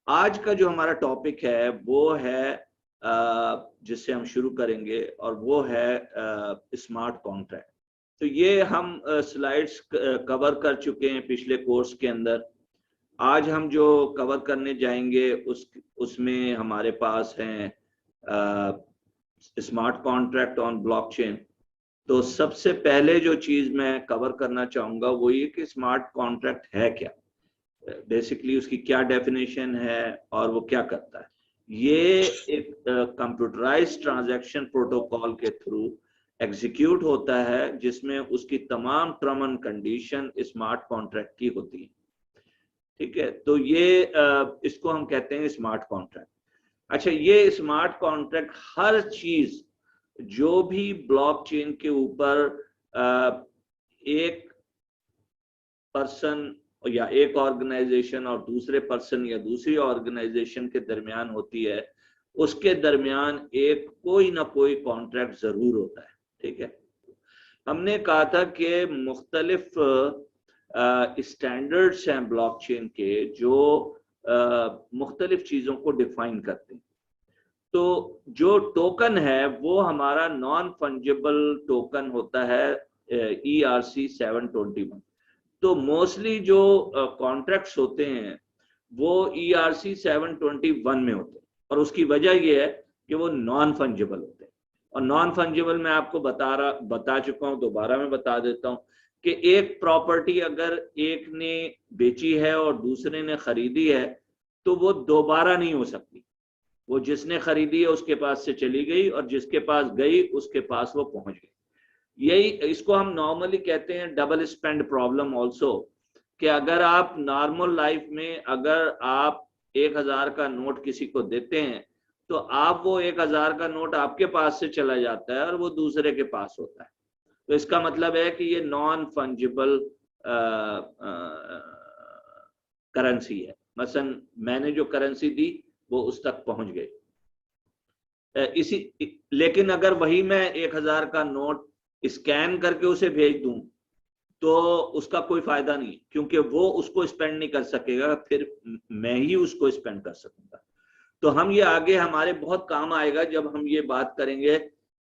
आज का जो हमारा टॉपिक है वो है जिससे हम शुरू करेंगे और वो है स्मार्ट कॉन्ट्रैक्ट। तो ये हम स्लाइड्स कवर कर चुके हैं पिछले कोर्स के अंदर। आज हम जो कवर करने जाएंगे उसमें हमारे पास हैं स्मार्ट कॉन्ट्रैक्ट ऑन ब्लॉकचेन। तो सबसे पहले जो चीज मैं कवर करना चाहूंगा वो ये कि स्मार्ट कॉन्ट्रैक्ट है क्या, बेसिकली उसकी क्या डेफिनेशन है और वो क्या करता है। ये एक कंप्यूटराइज्ड ट्रांजैक्शन प्रोटोकॉल के थ्रू एग्जीक्यूट होता है जिसमें उसकी तमाम term and condition smart contract की होती है। ठीक है, तो ये इसको हम कहते हैं स्मार्ट कॉन्ट्रैक्ट। अच्छा, ये स्मार्ट कॉन्ट्रैक्ट हर चीज जो भी ब्लॉकचेन के ऊपर एक पर्सन या एक ऑर्गेनाइजेशन और दूसरे पर्सन या दूसरी ऑर्गेनाइजेशन के दरमियान होती है, उसके दरमियान एक कोई ना कोई कॉन्ट्रैक्ट जरूर होता है। ठीक है, हमने कहा था कि मुख्तलिफ स्टैंडर्ड्स हैं ब्लॉकचेन के जो मुख्तलिफ चीजों को डिफाइन करते हैं। तो जो टोकन है वो हमारा नॉन फंजिबल टोकन होता है ERC 721। तो मोस्टली जो कॉन्ट्रैक्ट्स होते हैं वो ERC 721 में होते हैं और उसकी वजह ये है कि वो नॉन फंजिबल होते हैं। और नॉन फंजिबल मैं आपको बता चुका हूं, दोबारा मैं बता देता हूं कि एक प्रॉपर्टी अगर एक ने बेची है और दूसरे ने खरीदी है तो वो दोबारा नहीं हो सकती। वो जिसने खरीदी है उसके पास से चली गई और जिसके पास गई उसके पास वो पहुंच गई। यही इसको हम नॉर्मली कहते हैं डबल स्पेंड प्रॉब्लम ऑल्सो, कि अगर आप नॉर्मल लाइफ में अगर आप 1000 का नोट किसी को देते हैं तो आप वो 1000 का नोट आपके पास से चला जाता है और वो दूसरे के पास होता है। तो इसका मतलब है कि ये नॉन फंजिबल करेंसी है। मसलन मैंने जो करेंसी दी वो उस तक पहुंच गई। लेकिन अगर वही मैं 1000 का नोट स्कैन करके उसे भेज दूं तो उसका कोई फायदा नहीं, क्योंकि वो उसको स्पेंड नहीं कर सकेगा, फिर मैं ही उसको स्पेंड कर सकूंगा। तो हम ये आगे हमारे बहुत काम आएगा जब हम ये बात करेंगे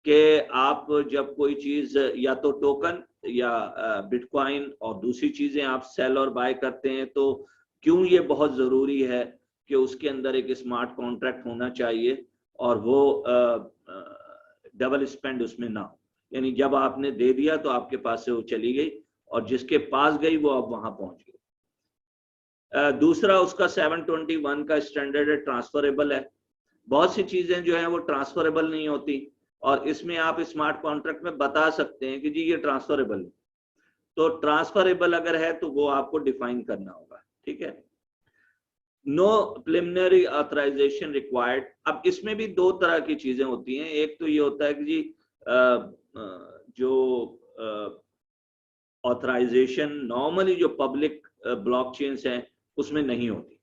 कि आप जब कोई चीज या तो टोकन या बिटकॉइन और दूसरी चीजें आप सेल और बाय करते हैं तो क्यों ये बहुत जरूरी है कि उसके अंदर एक स्मार्ट कॉन्ट्रैक्ट होना चाहिए और वो डबल स्पेंड उसमें ना हो। यानी जब आपने दे दिया तो आपके पास से वो चली गई और जिसके पास गई वो अब वहां पहुंच गई। दूसरा उसका 721 का स्टैंडर्ड है, ट्रांसफरेबल है। बहुत सी चीजें जो है वो ट्रांसफरेबल नहीं होती और इसमें आप स्मार्ट कॉन्ट्रैक्ट में बता सकते हैं कि जी ये ट्रांसफरेबल है। तो ट्रांसफरेबल अगर है तो वो आपको डिफाइन करना होगा। ठीक है, नो प्रिलिमिनरी ऑथराइजेशन रिक्वायर्ड। अब इसमें भी दो तरह की चीजें होती हैं। एक तो ये होता है कि जी जो ऑथराइजेशन नॉर्मली जो पब्लिक ब्लॉकचेन्स हैं उसमें नहीं होती,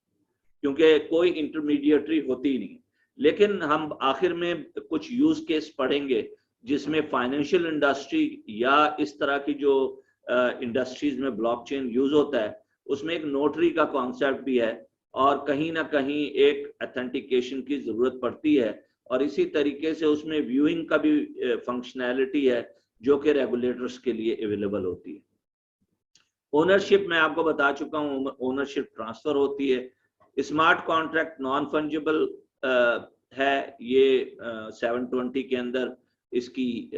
क्योंकि कोई इंटरमीडिएटरी होती ही नहीं। लेकिन हम आखिर में कुछ यूज केस पढ़ेंगे जिसमें फाइनेंशियल इंडस्ट्री या इस तरह की जो इंडस्ट्रीज में ब्लॉकचेन यूज होता है उसमें एक नोटरी का कॉन्सेप्ट भी है और कहीं ना कहीं एक ऑथेंटिकेशन की जरूरत पड़ती है और इसी तरीके से उसमें व्यूइंग का भी फंक्शनैलिटी है जो कि रेगुलेटर्स के लिए अवेलेबल होती है। ओनरशिप मैं आपको बता चुका हूँ, ओनरशिप ट्रांसफर होती है। स्मार्ट कॉन्ट्रैक्ट नॉन फंजिबल है, ये 720 के अंदर इसकी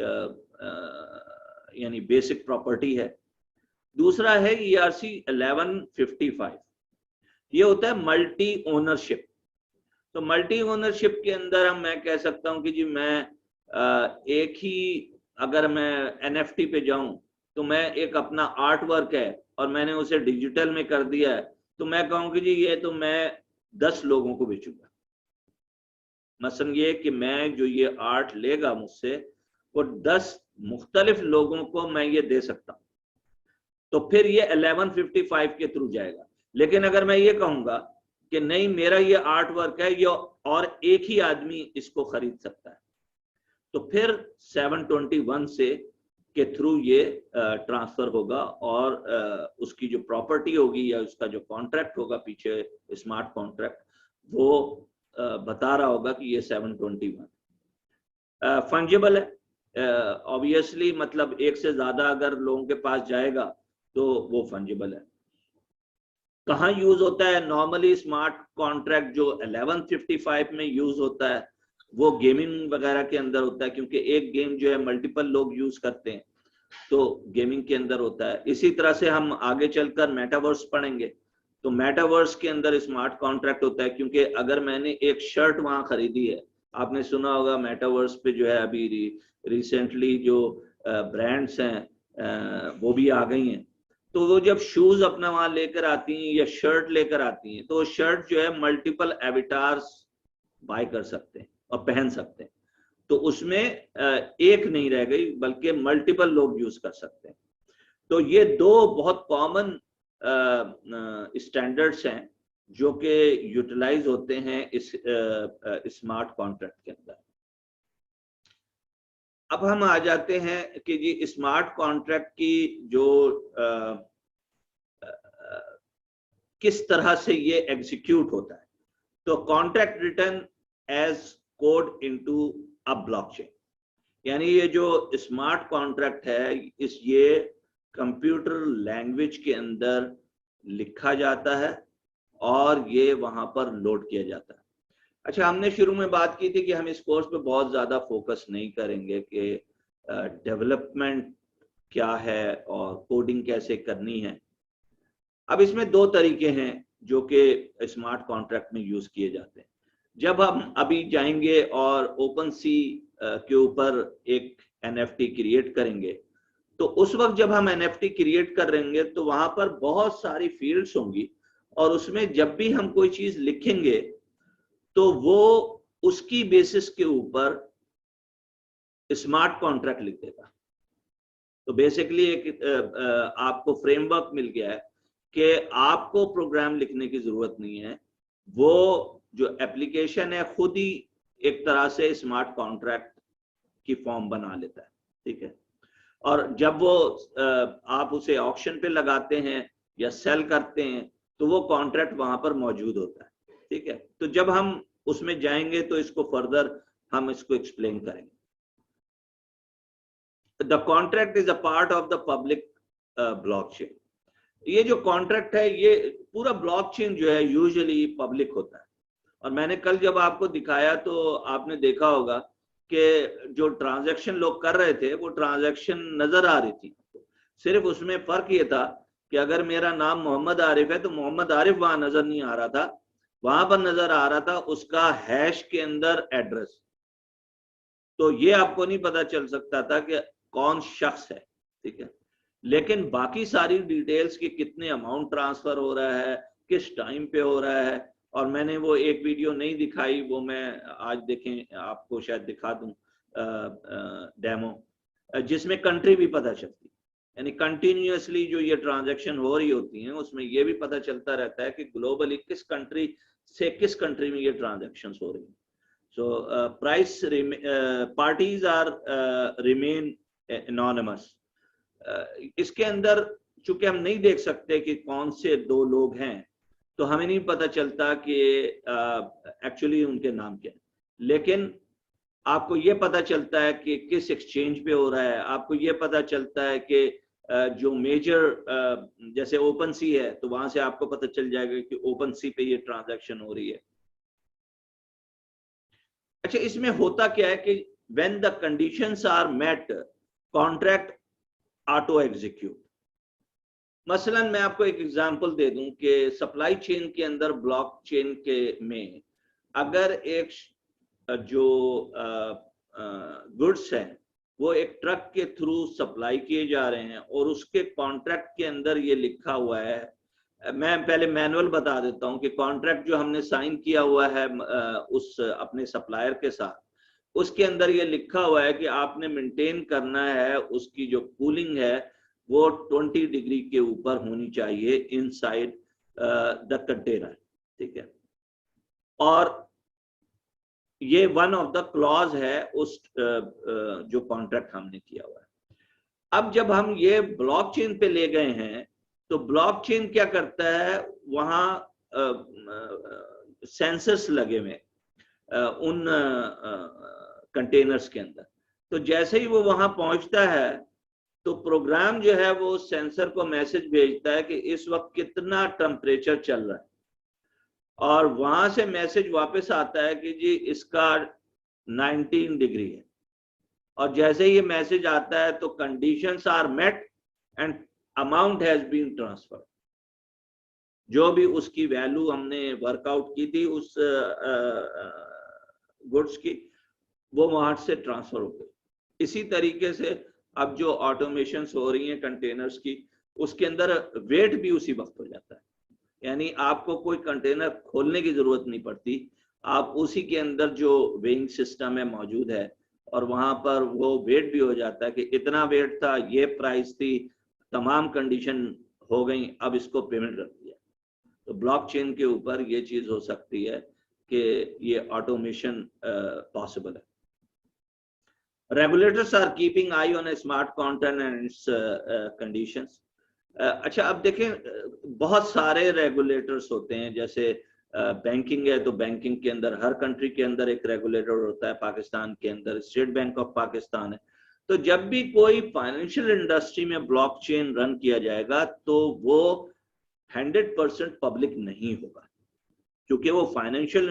यानी बेसिक प्रॉपर्टी है। दूसरा है ERC 1155, ये होता है मल्टी ओनरशिप। तो मल्टी ओनरशिप के अंदर मैं कह सकता हूं कि जी मैं एक ही, अगर मैं NFT पे जाऊं तो मैं एक अपना आर्ट वर्क है और मैंने उसे डिजिटल में कर दिया है तो मैं कहूँ कि जी ये तो मैं 10 लोगों को बेचूंगा। मसलन ये कि मैं जो ये आर्ट लेगा मुझसे वो 10 मुख्तलिफ लोगों को मैं ये दे सकता हूं, तो फिर ये 1155 के थ्रू जाएगा। लेकिन अगर मैं ये कहूंगा कि नहीं मेरा ये आर्ट वर्क है ये और एक ही आदमी इसको खरीद सकता है, तो फिर 721 से के थ्रू ये ट्रांसफर होगा और उसकी जो प्रॉपर्टी होगी या उसका जो कॉन्ट्रैक्ट होगा पीछे स्मार्ट कॉन्ट्रैक्ट वो बता रहा होगा कि ये 721 फंजिबल है। ऑब्वियसली मतलब एक से ज्यादा अगर लोगों के पास जाएगा तो वो फंजिबल है। कहाँ यूज होता है? नॉर्मली स्मार्ट कॉन्ट्रैक्ट जो 1155 में यूज होता है वो गेमिंग वगैरह के अंदर होता है, क्योंकि एक गेम जो है मल्टीपल लोग यूज करते हैं, तो गेमिंग के अंदर होता है। इसी तरह से हम आगे चलकर मेटावर्स पढ़ेंगे, तो मेटावर्स के अंदर स्मार्ट कॉन्ट्रैक्ट होता है, क्योंकि अगर मैंने एक शर्ट वहां खरीदी है, आपने सुना होगा मेटावर्स पे जो है अभी रिसेंटली जो ब्रांड्स हैं वो भी आ गई हैं, तो वो जब शूज अपना वहां लेकर आती हैं या शर्ट लेकर आती हैं, तो वो शर्ट जो है मल्टीपल एविटार्स बाय कर सकते हैं और पहन सकते हैं, तो उसमें एक नहीं रह गई बल्कि मल्टीपल लोग यूज कर सकते हैं। तो ये दो बहुत कॉमन स्टैंडर्ड्स हैं जो कि यूटिलाइज होते हैं इस स्मार्ट कॉन्ट्रैक्ट के अंदर। अब हम आ जाते हैं कि जी स्मार्ट कॉन्ट्रैक्ट की जो किस तरह से ये एग्जीक्यूट होता है। तो contract written as code into a blockchain, यानी ये जो स्मार्ट कॉन्ट्रैक्ट है ये कंप्यूटर लैंग्वेज के अंदर लिखा जाता है और ये वहां पर लोड किया जाता है। अच्छा, हमने शुरू में बात की थी कि हम इस कोर्स पे बहुत ज्यादा फोकस नहीं करेंगे कि डेवलपमेंट क्या है और कोडिंग कैसे करनी है। अब इसमें दो तरीके हैं जो कि स्मार्ट कॉन्ट्रैक्ट में यूज किए जाते हैं। जब हम अभी जाएंगे और ओपन सी के ऊपर एक NFT क्रिएट करेंगे, तो उस वक्त जब हम NFT क्रिएट करेंगे तो वहां पर बहुत सारी फील्ड्स होंगी और उसमें जब भी हम कोई चीज लिखेंगे तो वो उसकी बेसिस के ऊपर स्मार्ट कॉन्ट्रैक्ट लिख देगा। तो बेसिकली एक आपको फ्रेमवर्क मिल गया है कि आपको प्रोग्राम लिखने की जरूरत नहीं है, वो जो एप्लीकेशन है खुद ही एक तरह से स्मार्ट कॉन्ट्रैक्ट की फॉर्म बना लेता है। ठीक है, और जब वो आप उसे ऑक्शन पे लगाते हैं या सेल करते हैं तो वो कॉन्ट्रैक्ट वहां पर मौजूद होता है। ठीक है, तो जब हम उसमें जाएंगे तो इसको फर्दर हम इसको एक्सप्लेन करेंगे। The contract is a part of the public blockchain. ये जो कॉन्ट्रैक्ट है ये पूरा ब्लॉकचेन जो है यूजुअली पब्लिक होता है, और मैंने कल जब आपको दिखाया तो आपने देखा होगा कि जो ट्रांजैक्शन लोग कर रहे थे वो ट्रांजैक्शन नजर आ रही थी। सिर्फ उसमें फर्क ये था कि अगर मेरा नाम मोहम्मद आरिफ है तो मोहम्मद आरिफ वहां नजर नहीं आ रहा था, वहां पर नजर आ रहा था उसका हैश के अंदर एड्रेस। तो ये आपको नहीं पता चल सकता था कि कौन शख्स है। ठीक है, लेकिन बाकी सारी डिटेल्स कि कितने अमाउंट ट्रांसफर हो रहा है, किस टाइम पे हो रहा है, और मैंने वो एक वीडियो नहीं दिखाई, वो मैं आज देखें आपको शायद दिखा दूं डेमो, जिसमें कंट्री भी पता चलती, यानी कंटिन्यूअसली जो ये ट्रांजैक्शन हो रही होती हैं उसमें ये भी पता चलता रहता है कि ग्लोबली किस कंट्री से किस कंट्री में ये ट्रांजैक्शंस हो रही हैं। So price parties are remain anonymous. इसके अंदर चूंकि हम नहीं देख सकते कि कौन से दो लोग हैं, तो हमें नहीं पता चलता कि एक्चुअली उनके नाम क्या है, लेकिन आपको ये पता चलता है कि किस एक्सचेंज पे हो रहा है। आपको ये पता चलता है कि जो मेजर जैसे ओपन सी है तो वहां से आपको पता चल जाएगा कि ओपन सी पे ये ट्रांजैक्शन हो रही है। अच्छा, इसमें होता क्या है कि when the conditions are met contract auto execute. मसलन मैं आपको एक एग्जांपल दे दूं कि सप्लाई चेन के अंदर ब्लॉकचेन के में अगर एक जो गुड्स हैं वो एक ट्रक के थ्रू सप्लाई किए जा रहे हैं और उसके कॉन्ट्रैक्ट के अंदर ये लिखा हुआ है, मैं पहले मैनुअल बता देता हूं कि कॉन्ट्रैक्ट जो हमने साइन किया हुआ है उस अपने सप्लायर के साथ, उसके अंदर ये लिखा हुआ है कि आपने मेंटेन करना है उसकी जो कूलिंग है वो 20 डिग्री के ऊपर होनी चाहिए इनसाइड द कंटेनर। ठीक है, और ये वन ऑफ द क्लॉज है उस जो कॉन्ट्रैक्ट हमने किया हुआ है। अब जब हम ये ब्लॉकचेन पे ले गए हैं तो ब्लॉकचेन क्या करता है, वहां सेंसर्स लगे हुए उन कंटेनर्स के अंदर। तो जैसे ही वो वहां पहुंचता है तो प्रोग्राम जो है वो सेंसर को मैसेज भेजता है कि इस वक्त कितना टेम्परेचर चल रहा है, और वहां से मैसेज वापस आता है कि जी इसका 19 डिग्री है। और जैसे ही ये मैसेज आता है तो conditions are met and amount has been transferred. जो भी उसकी वैल्यू हमने वर्कआउट की थी उस गुड्स की, वो वहां से ट्रांसफर हो गई। इसी तरीके से अब जो ऑटोमेशन हो रही है कंटेनर्स की, उसके अंदर वेट भी उसी वक्त हो जाता है, यानी आपको कोई कंटेनर खोलने की जरूरत नहीं पड़ती, आप उसी के अंदर जो वेइंग सिस्टम है मौजूद है, और वहां पर वो वेट भी हो जाता है कि इतना वेट था, ये प्राइस थी, तमाम कंडीशन हो गई, अब इसको पेमेंट कर दिया। तो ब्लॉकचेन के ऊपर ये चीज हो सकती है कि ये ऑटोमेशन पॉसिबल है। Regulators are keeping eye on a smart contract and its conditions. अच्छा, अब देखें बहुत सारे रेगुलेटर्स होते हैं, जैसे बैंकिंग है तो बैंकिंग के अंदर हर कंट्री के अंदर एक रेगुलेटर होता है। पाकिस्तान के अंदर स्टेट बैंक ऑफ पाकिस्तान है। तो जब भी कोई फाइनेंशियल इंडस्ट्री में ब्लॉकचेन रन किया जाएगा तो वो 100% पब्लिक नहीं होगा, क्योंकि वो फाइनेंशियल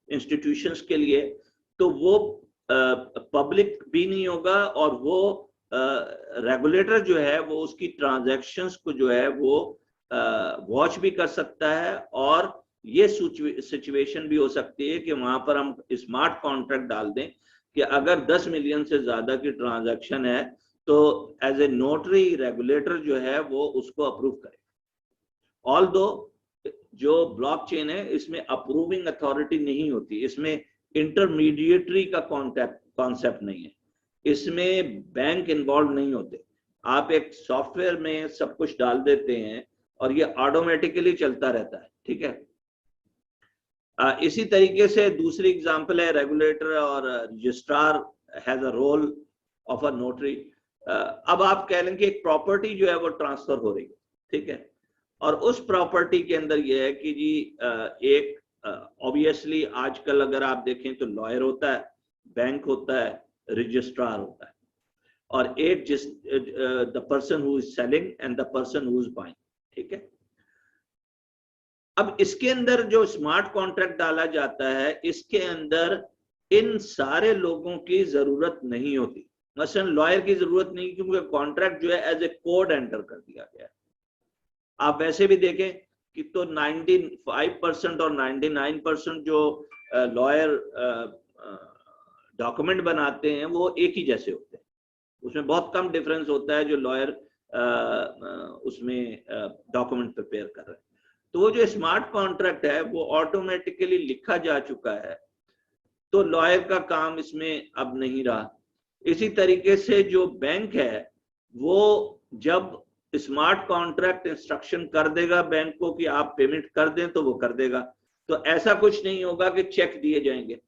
इंस्टीट्यूशंस के लिए तो वो पब्लिक भी नहीं होगा, और वो रेगुलेटर जो है वो उसकी ट्रांजैक्शंस को जो है वो वॉच भी कर सकता है। और ये सिचुएशन भी हो सकती है कि वहां पर हम स्मार्ट कॉन्ट्रैक्ट डाल दें कि अगर 10 मिलियन से ज्यादा की ट्रांजैक्शन है तो एज ए नोटरी रेगुलेटर जो है वो उसको अप्रूव करे। ऑल्दो जो ब्लॉकचेन है इसमें अप्रूविंग अथॉरिटी नहीं होती, इसमें इंटरमीडिएटरी का कॉन्सेप्ट नहीं है, इसमें बैंक इन्वॉल्व नहीं होते। आप एक सॉफ्टवेयर में सब कुछ डाल देते हैं और ये ऑटोमेटिकली चलता रहता है, ठीक है। इसी तरीके से दूसरी एग्जांपल है रेगुलेटर और registrar has a role of a notary. अब आप कह लें कि एक प्रॉपर्टी जो है वो ट्रांसफर हो रही है, ठीक है, और उस प्रॉपर्टी के अंदर ये है कि जी एक ऑब्वियसली आजकल अगर आप देखें तो लॉयर होता है, बैंक होता है, रजिस्ट्रार होता है, और एक जिस the person who is selling and the person who is buying, ठीक है। अब इसके अंदर जो स्मार्ट कॉन्ट्रैक्ट डाला जाता है इसके अंदर इन सारे लोगों की जरूरत नहीं होती। मसलन लॉयर की जरूरत नहीं, क्योंकि कॉन्ट्रैक्ट जो है एज ए कोड एंटर कर दिया गया है। आप वैसे भी देखें कि तो 95% और 99% जो लॉयर डॉक्यूमेंट बनाते हैं वो एक ही जैसे होते हैं, उसमें बहुत कम डिफरेंस होता है जो लॉयर उसमें डॉक्यूमेंट प्रिपेयर कर रहे हैं। तो वो जो स्मार्ट कॉन्ट्रैक्ट है वो ऑटोमेटिकली लिखा जा चुका है, तो लॉयर का काम इसमें अब नहीं रहा। इसी तरीके से जो बैंक है वो जब स्मार्ट कॉन्ट्रैक्ट इंस्ट्रक्शन कर देगा बैंक को कि आप पेमेंट कर दें तो वो कर देगा। तो ऐसा कुछ नहीं होगा कि चेक दिए जाएंगे।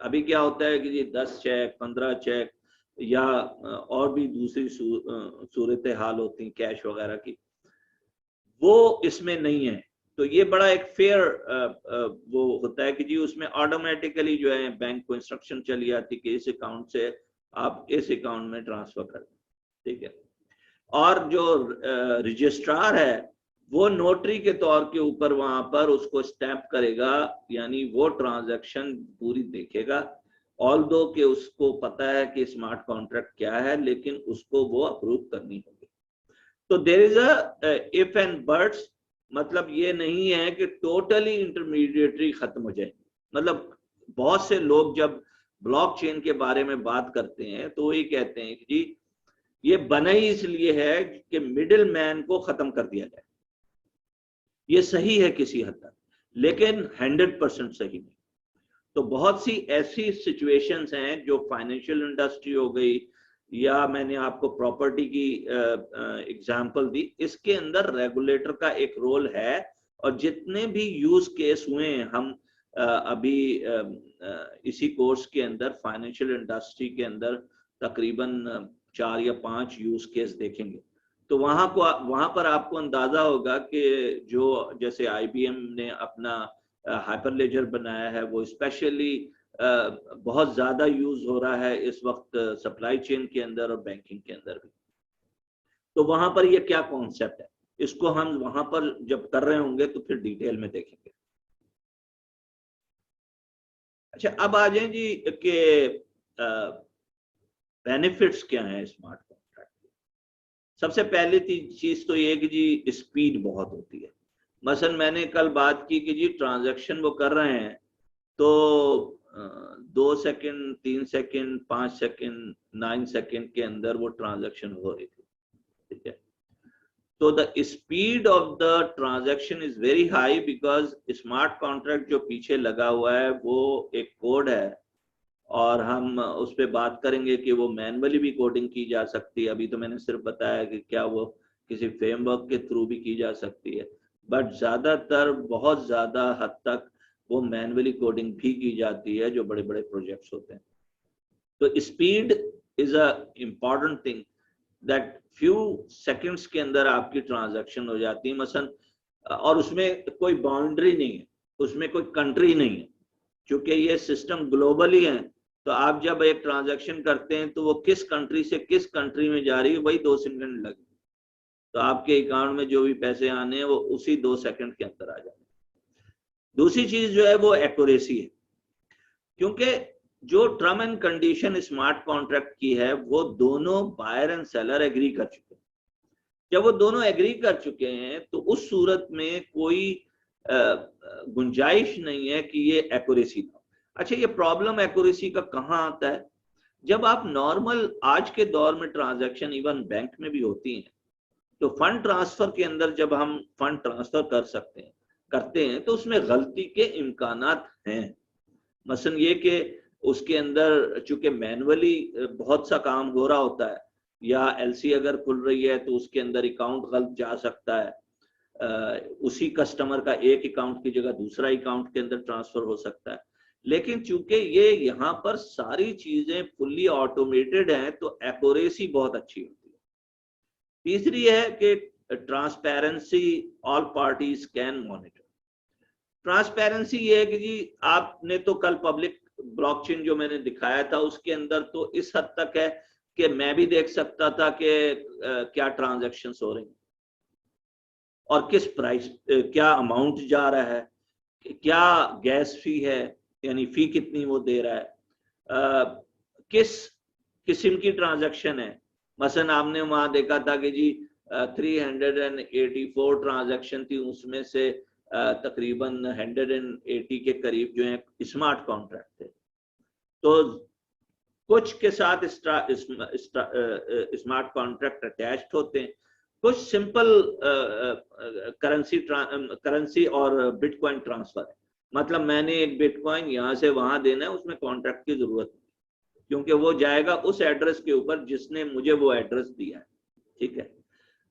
अभी क्या होता है कि जी 10 चेक 15 चेक या और भी दूसरी सूरत हाल होती हैं कैश वगैरह की, वो इसमें नहीं है। तो ये बड़ा एक फेयर वो होता है कि जी उसमें ऑटोमेटिकली जो है बैंक को इंस्ट्रक्शन चली जाती कि इस अकाउंट से आप इस अकाउंट में ट्रांसफर कर दें, ठीक है। और जो रजिस्ट्रार है वो नोटरी के तौर के ऊपर वहां पर उसको स्टैंप करेगा, यानी वो ट्रांजैक्शन पूरी देखेगा। ऑल्दो कि उसको पता है कि स्मार्ट कॉन्ट्रैक्ट क्या है, लेकिन उसको वो अप्रूव करनी होगी। तो there is a if and buts, मतलब ये नहीं है कि टोटली इंटरमीडिएटरी खत्म हो जाए। मतलब बहुत से लोग जब ब्लॉकचेन के बारे में बात करते हैं तो ये कहते हैं कि जी ये बना ही इसलिए है कि मिडिल मैन को खत्म कर दिया जाए। ये सही है किसी हद तक, लेकिन 100% सही नहीं। तो बहुत सी ऐसी सिचुएशंस हैं जो फाइनेंशियल इंडस्ट्री हो गई, या मैंने आपको प्रॉपर्टी की एग्जांपल दी, इसके अंदर रेगुलेटर का एक रोल है। और जितने भी यूज केस हुए हैं, हम अभी इसी कोर्स के अंदर फाइनेंशियल इंडस्ट्री के अंदर तकरीबन 4 या 5 यूज केस देखेंगे। तो वहां पर आपको अंदाजा होगा कि जो जैसे IBM ने अपना हाइपरलेजर बनाया है, वो स्पेशली बहुत ज्यादा यूज हो रहा है इस वक्त सप्लाई चेन के अंदर और बैंकिंग के अंदर भी। तो वहां पर ये क्या कॉन्सेप्ट है, इसको हम वहां पर जब कर रहे होंगे तो फिर डिटेल में देखेंगे। अच्छा, अब आ जाए जी कि बेनिफिट्स क्या हैं स्मार्ट कॉन्ट्रैक्ट के। सबसे पहली चीज तो ये कि जी स्पीड बहुत होती है। मसलन मैंने कल बात की कि जी ट्रांजैक्शन वो कर रहे हैं तो 2 सेकंड, 3 सेकंड, 5 सेकंड, 9 सेकंड के अंदर वो ट्रांजैक्शन हो रही थी, ठीक है। तो the speed of the transaction is very high because smart contract जो पीछे लगा हुआ है वो एक कोड है, और हम उस पर बात करेंगे कि वो मैनुअली भी कोडिंग की जा सकती है। अभी तो मैंने सिर्फ बताया कि क्या वो किसी फ्रेमवर्क के थ्रू भी की जा सकती है, बट ज्यादातर बहुत ज्यादा हद तक वो मैनुअली कोडिंग भी की जाती है जो बड़े बड़े प्रोजेक्ट्स होते हैं। तो speed is a important thing that few seconds के अंदर आपकी ट्रांजैक्शन हो जाती है मसलन, और उसमें कोई बाउंड्री नहीं है, उसमें कोई कंट्री नहीं है, क्योंकि ये सिस्टम ग्लोबली है। तो आप जब एक ट्रांजैक्शन करते हैं तो वो किस कंट्री से किस कंट्री में जा रही है वही 2 सेकंड लगे, तो आपके अकाउंट में जो भी पैसे आने हैं वो उसी 2 सेकंड के अंदर आ जाते हैं। दूसरी चीज जो है वो एक्यूरेसी है, क्योंकि जो term and condition smart contract की है वो दोनों बायर एंड सेलर एग्री कर चुके हैं। जब वो दोनों एग्री कर चुके हैं तो उस सूरत में कोई गुंजाइश नहीं है कि ये एक्यूरेसी ना हो। अच्छा, ये प्रॉब्लम एक्यूरेसी का कहाँ आता है? जब आप नॉर्मल आज के दौर में ट्रांजैक्शन इवन बैंक में भी होती हैं, तो फंड ट्रांसफर के अंदर जब हम फंड ट्रांसफर करते हैं तो उसमें गलती के इम्कानात हैं। मसलन ये कि उसके अंदर चूंकि मैनुअली बहुत सा काम हो रहा होता है, या एलसी अगर खुल रही है तो उसके अंदर अकाउंट गलत जा सकता है, उसी कस्टमर का एक अकाउंट की जगह दूसरा अकाउंट के अंदर ट्रांसफर हो सकता है। लेकिन चूंकि ये यहाँ पर सारी चीजें फुल्ली ऑटोमेटेड हैं तो एक्यूरेसी बहुत अच्छी होती है। तीसरी है कि transparency, all parties can monitor. Transparency ये है कि जी आपने तो कल पब्लिक ब्लॉकचेन जो मैंने दिखाया था उसके अंदर तो इस हद तक है कि मैं भी देख सकता था कि क्या ट्रांजैक्शंस हो रही हैं और किस प्राइस, क्या अमाउंट जा रहा है, क्या गैस फी है, यानी फी कितनी वो दे रहा है, किस किस्म की ट्रांजैक्शन है। मसलन आपने वहां देखा था कि जी 384 ट्रांजैक्शन थी, उसमें से तकरीबन 180 के करीब जो है स्मार्ट कॉन्ट्रैक्ट थे। तो कुछ के साथ स्मार्ट कॉन्ट्रैक्ट अटैच्ड होते हैं, कुछ सिंपल करेंसी और बिटकॉइन ट्रांसफर है। मतलब मैंने एक बिटकॉइन यहाँ से वहां देना है, उसमें कॉन्ट्रैक्ट की जरूरत नहीं, क्योंकि वो जाएगा उस एड्रेस के ऊपर जिसने मुझे वो एड्रेस दिया है, ठीक है।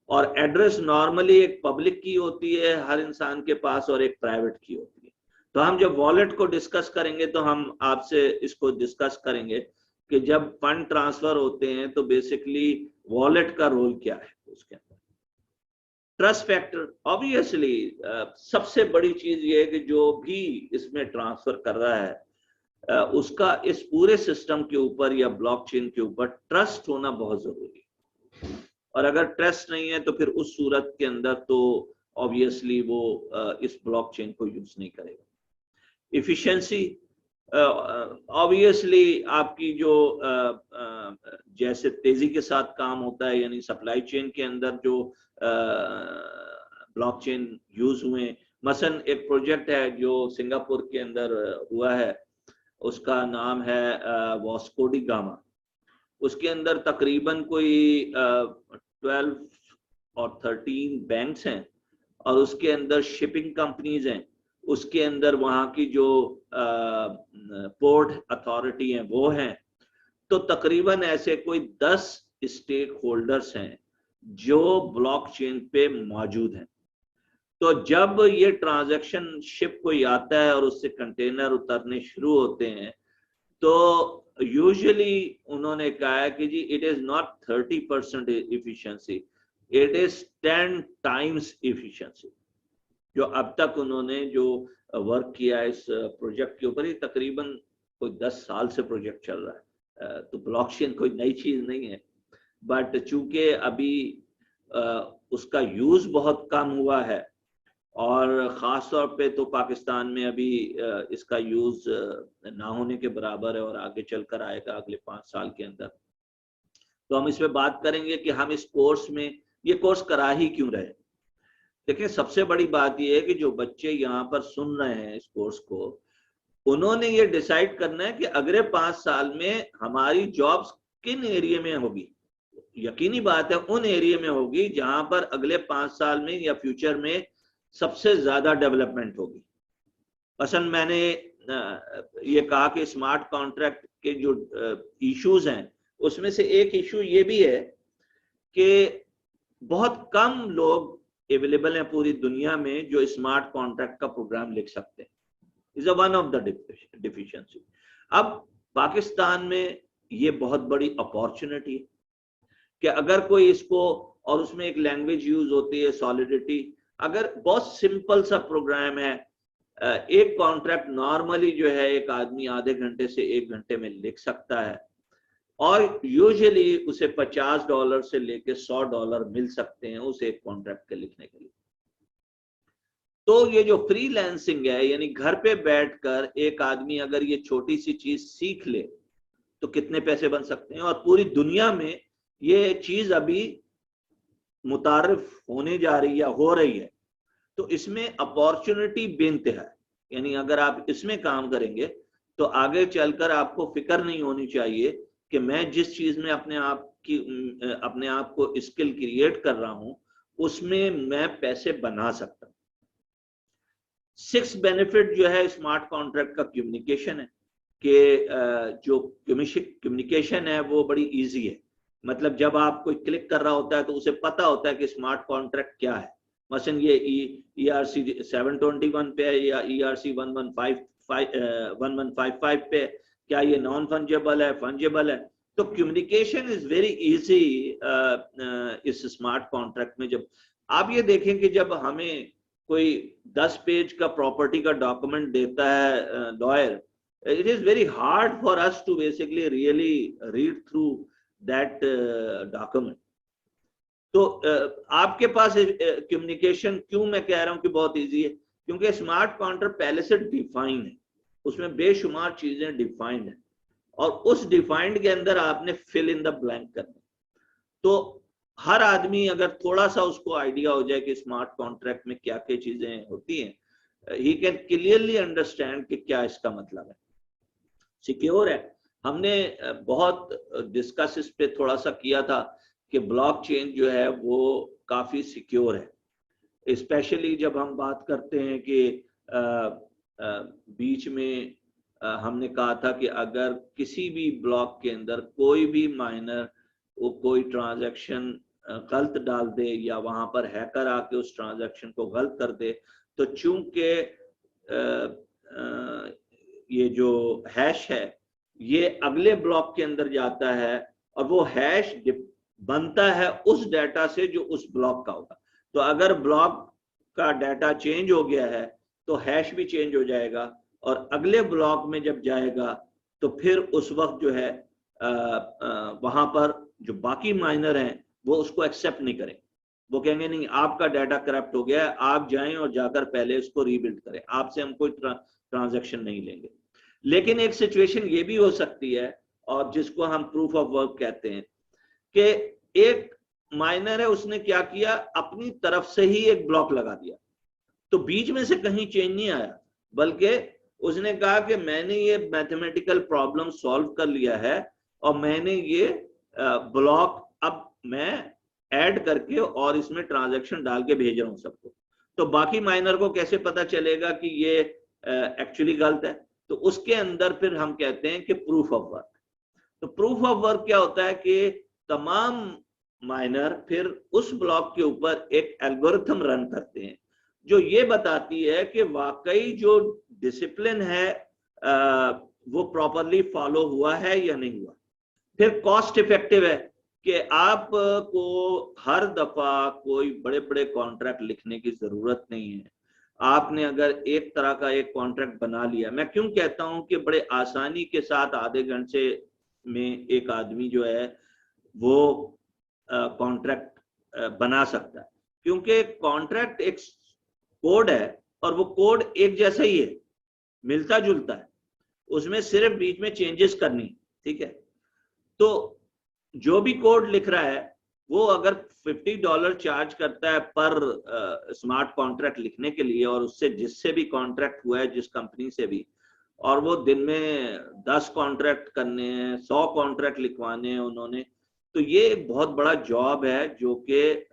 और एड्रेस नॉर्मली एक पब्लिक की होती है हर इंसान के पास और एक प्राइवेट की होती है। तो हम जब वॉलेट को डिस्कस करेंगे तो हम आपसे इसको डिस्कस करेंगे कि जब फंड ट्रांसफर होते हैं तो बेसिकली वॉलेट का रोल क्या है उसके अंदर। ट्रस्ट फैक्टर, ऑब्वियसली सबसे बड़ी चीज ये है कि जो भी इसमें ट्रांसफर कर रहा है उसका इस पूरे सिस्टम के ऊपर या ब्लॉकचेन के ऊपर ट्रस्ट होना बहुत जरूरी है। और अगर ट्रस्ट नहीं है तो फिर उस सूरत के अंदर तो ऑब्वियसली वो इस ब्लॉकचेन को यूज नहीं करेगा। इफिशिएंसी, ऑब्वियसली आपकी जो जैसे तेजी के साथ काम होता है, यानी सप्लाई चेन के अंदर जो ब्लॉकचेन यूज हुए, मसलन एक प्रोजेक्ट है जो सिंगापुर के अंदर हुआ है, उसका नाम है वास्को डी गामा। उसके अंदर तकरीबन कोई 12 और 13 बैंक्स हैं, और उसके अंदर शिपिंग कंपनीज हैं, उसके अंदर वहाँ की जो पोर्ट अथॉरिटी हैं वो हैं। तो तकरीबन ऐसे कोई 10 स्टेक होल्डर्स हैं जो ब्लॉकचेन पे मौजूद हैं। तो जब ये ट्रांजैक्शन शिप कोई आता है और उससे कंटेनर उतरने शुरू होते हैं तो यूजुअली उन्होंने कहा है कि जी it is not 30% efficiency, it is 10 times efficiency. जो अब तक उन्होंने जो वर्क किया इस प्रोजेक्ट के ऊपर, ही तकरीबन कोई 10 साल से प्रोजेक्ट चल रहा है। तो ब्लॉकचेन कोई नई चीज नहीं है, बट चूंकि अभी उसका यूज बहुत कम हुआ है, और ख़ास तौर पे तो पाकिस्तान में अभी इसका यूज ना होने के बराबर है और आगे चलकर आएगा अगले 5 साल के अंदर। तो हम इसमें बात करेंगे कि हम इस कोर्स में ये कोर्स करा ही क्यों रहे। देखिए, सबसे बड़ी बात ये है कि जो बच्चे यहाँ पर सुन रहे हैं इस कोर्स को, उन्होंने ये डिसाइड करना है कि अगले 5 साल में हमारी जॉब्स किन एरिया में होगी। यकीनी बात है उन एरिया में होगी जहां पर अगले 5 साल में या फ्यूचर में सबसे ज्यादा डेवलपमेंट होगी। मसलन मैंने ये कहा कि स्मार्ट कॉन्ट्रैक्ट के जो इश्यूज हैं, उसमें से एक इशू ये भी है कि बहुत कम लोग अवेलेबल हैं पूरी दुनिया में जो स्मार्ट कॉन्ट्रैक्ट का प्रोग्राम लिख सकते हैं। Is one of the deficiency. अब पाकिस्तान में ये बहुत बड़ी अपॉर्चुनिटी है कि अगर कोई इसको, और उसमें एक लैंग्वेज यूज होती है सॉलिडिटी, अगर बहुत सिंपल सा प्रोग्राम है, एक कॉन्ट्रैक्ट नॉर्मली जो है एक आदमी आधे घंटे से 1 घंटे में लिख सकता है, और यूजुअली उसे $50 से लेके $100 मिल सकते हैं उस एक कॉन्ट्रैक्ट के लिखने के लिए। तो ये जो फ्रीलांसिंग है, यानी घर पे बैठकर एक आदमी अगर ये छोटी सी चीज सीख ले तो कितने पैसे बन सकते हैं, और पूरी दुनिया में ये चीज अभी मुतारिफ होने जा रही है, हो रही है। तो इसमें अपॉर्चुनिटी बेइंतहा है, यानी अगर आप इसमें काम करेंगे तो आगे चलकर आपको फिक्र नहीं होनी चाहिए कि मैं जिस चीज में अपने आप को स्किल क्रिएट कर रहा हूं उसमें मैं पैसे बना सकता हूं। 6 बेनिफिट जो है स्मार्ट कॉन्ट्रैक्ट का कम्युनिकेशन है कि जो कम्युनिकेशन है वो बड़ी इजी है। मतलब जब आप कोई क्लिक कर रहा होता है तो उसे पता होता है कि स्मार्ट कॉन्ट्रैक्ट क्या है। मसलन ये ERC 721 पे है या ERC 1155 पे, क्या ये नॉन फंजेबल है, फंजेबल है। तो कम्युनिकेशन इज वेरी इजी इस स्मार्ट कॉन्ट्रैक्ट में। जब आप ये देखें कि जब हमें कोई 10 पेज का प्रॉपर्टी का डॉक्यूमेंट देता है lawyer, it is very hard for us to basically really read through that document. तो आपके पास कम्युनिकेशन क्यों मैं कह रहा हूं कि बहुत इजी है, क्योंकि स्मार्ट कॉन्ट्रैक्ट पहले से डिफाइन है, उसमें बेशुमार चीजें डिफाइंड है, और उस डिफाइंड के अंदर आपने फिल इन द ब्लैंक करना। तो हर आदमी अगर थोड़ा सा उसको आइडिया हो जाए कि स्मार्ट कॉन्ट्रैक्ट में क्या क्या चीजें होती हैं, ही कैन क्लियरली अंडरस्टैंड कि क्या इसका मतलब है। सिक्योर है, हमने बहुत डिस्कस इस पे थोड़ा सा किया था कि ब्लॉकचेन जो है वो काफी सिक्योर है। स्पेशली जब हम बात करते हैं कि बीच में हमने कहा था कि अगर किसी भी ब्लॉक के अंदर कोई भी माइनर वो कोई ट्रांजैक्शन गलत डाल दे या वहां पर हैकर आके उस ट्रांजैक्शन को गलत कर दे, तो चूंकि ये जो हैश है ये अगले ब्लॉक के अंदर जाता है, और वो हैश बनता है उस डाटा से जो उस ब्लॉक का होगा। तो अगर ब्लॉक का डाटा चेंज हो गया है तो हैश भी चेंज हो जाएगा, और अगले ब्लॉक में जब जाएगा तो फिर उस वक्त जो है वहां पर जो बाकी माइनर हैं वो उसको एक्सेप्ट नहीं करें। वो कहेंगे नहीं, आपका डाटा करप्ट हो गया है, आप जाएं और जाकर पहले उसको रीबिल्ड करें, आपसे हम कोई ट्रांजैक्शन नहीं लेंगे। लेकिन एक सिचुएशन ये भी हो सकती है, और जिसको हम प्रूफ ऑफ वर्क कहते हैं, कि एक माइनर है, उसने क्या किया, अपनी तरफ से ही एक ब्लॉक लगा दिया, तो बीच में से कहीं चेंज नहीं आया, बल्कि उसने कहा कि मैंने ये मैथमेटिकल प्रॉब्लम सॉल्व कर लिया है और मैंने ये ब्लॉक अब मैं ऐड करके और इसमें ट्रांजैक्शन डाल के भेज रहा हूं सबको। तो बाकी माइनर को कैसे पता चलेगा कि ये एक्चुअली गलत है? तो उसके अंदर फिर हम कहते हैं कि प्रूफ ऑफ वर्क। तो प्रूफ ऑफ वर्क क्या होता है कि तमाम माइनर फिर उस ब्लॉक के ऊपर एक एल्गोरिथम रन करते हैं जो ये बताती है कि वाकई जो डिसिप्लिन है वो प्रॉपरली फॉलो हुआ है या नहीं हुआ। फिर कॉस्ट इफेक्टिव है कि आपको हर दफा कोई बड़े बड़े कॉन्ट्रैक्ट लिखने की जरूरत नहीं है। आपने अगर एक तरह का एक कॉन्ट्रैक्ट बना लिया, मैं क्यों कहता हूं कि बड़े आसानी के साथ आधे घंटे में एक आदमी जो है वो कॉन्ट्रैक्ट बना सकता है, क्योंकि कॉन्ट्रैक्ट एक कोड है और वो कोड एक जैसा ही है, मिलता जुलता है, उसमें सिर्फ बीच में चेंजेस करनी, ठीक है। तो जो भी कोड लिख रहा है वो अगर $50 चार्ज करता है पर स्मार्ट कॉन्ट्रैक्ट लिखने के लिए, और उससे जिससे भी कॉन्ट्रैक्ट हुआ है जिस कंपनी से भी, और वो दिन में 10 कॉन्ट्रैक्ट करने हैं, 100 कॉन्ट्रैक्ट लिखवाने हैं उन्होंने, तो ये एक बहुत बड़ा जॉब है जो कि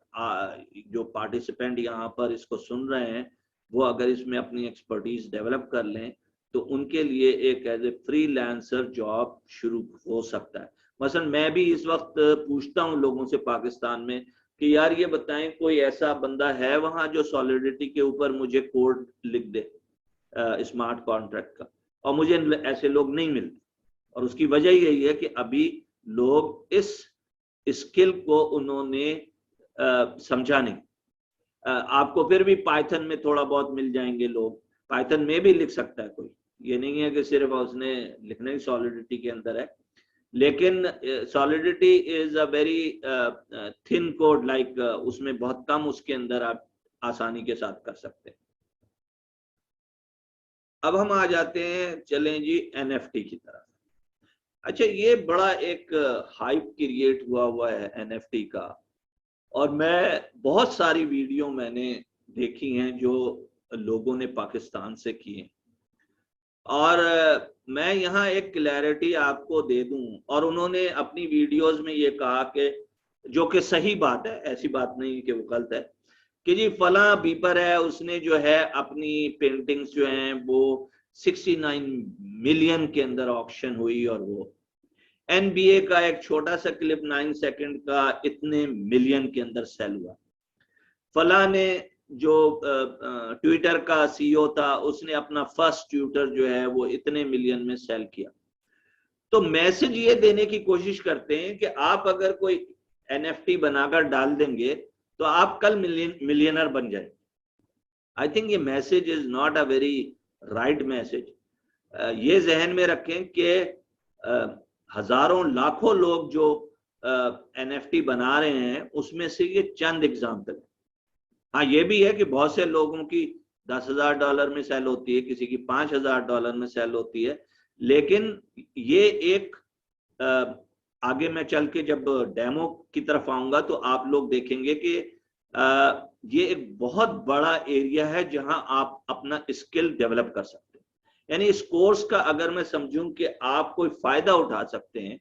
जो पार्टिसिपेंट यहाँ पर इसको सुन रहे हैं वो अगर इसमें अपनी एक्सपर्टीज डेवलप कर लें तो उनके लिए एक एज ए फ्रीलांसर जॉब शुरू हो सकता है। मसलन मैं भी इस वक्त पूछता हूँ लोगों से पाकिस्तान में कि यार ये बताएं कोई ऐसा बंदा है वहां जो सॉलिडिटी के ऊपर मुझे कोड लिख दे स्मार्ट कॉन्ट्रैक्ट का, और मुझे ऐसे लोग नहीं मिलते। और उसकी वजह यही है कि अभी लोग इस स्किल को उन्होंने समझा नहीं। आपको फिर भी पाइथन में थोड़ा बहुत मिल जाएंगे लोग, पाइथन में भी लिख सकता है कोई, ये नहीं है कि सिर्फ उसने लिखना ही सॉलिडिटी के अंदर है, लेकिन solidity is a very thin code, like उसमें बहुत कम उसके अंदर आप आसानी के साथ कर सकते हैं। अब हम आ जाते हैं, चलें जी एनएफटी की तरफ। अच्छा, ये बड़ा एक हाइप क्रिएट हुआ है एनएफटी का, और मैं बहुत सारी वीडियो मैंने देखी हैं जो लोगों ने पाकिस्तान से की हैं, और मैं यहाँ एक क्लैरिटी आपको दे दूं, और उन्होंने अपनी वीडियोस में ये कहा कि जो कि सही बात है, ऐसी बात नहीं कि वो गलत है, कि जी फला बीपर है उसने जो है अपनी पेंटिंग्स जो हैं वो 69 मिलियन के अंदर ऑक्शन हुई, और वो एनबीए का एक छोटा सा क्लिप 9 सेकंड का इतने मिलियन के अंदर सेल हुआ। फला ने जो ट्विटर का सीईओ था उसने अपना फर्स्ट ट्विटर जो है वो इतने मिलियन में सेल किया। तो मैसेज ये देने की कोशिश करते हैं कि आप अगर कोई एनएफटी बनाकर डाल देंगे तो आप कल मिलियनर बन जाएंगे। आई थिंक ये message is not a very right message. ये जहन में रखें कि हजारों लाखों लोग जो एनएफटी बना रहे हैं उसमें से ये चंद एग्जाम्पल है। हाँ, ये भी है कि बहुत से लोगों की $10,000 में सेल होती है, किसी की $5,000 में सेल होती है, लेकिन ये एक आगे मैं चल के जब डेमो की तरफ आऊंगा तो आप लोग देखेंगे कि ये एक बहुत बड़ा एरिया है जहां आप अपना स्किल डेवलप कर सकते हैं। यानी इस कोर्स का अगर मैं समझूं कि आप कोई फायदा उठा सकते हैं,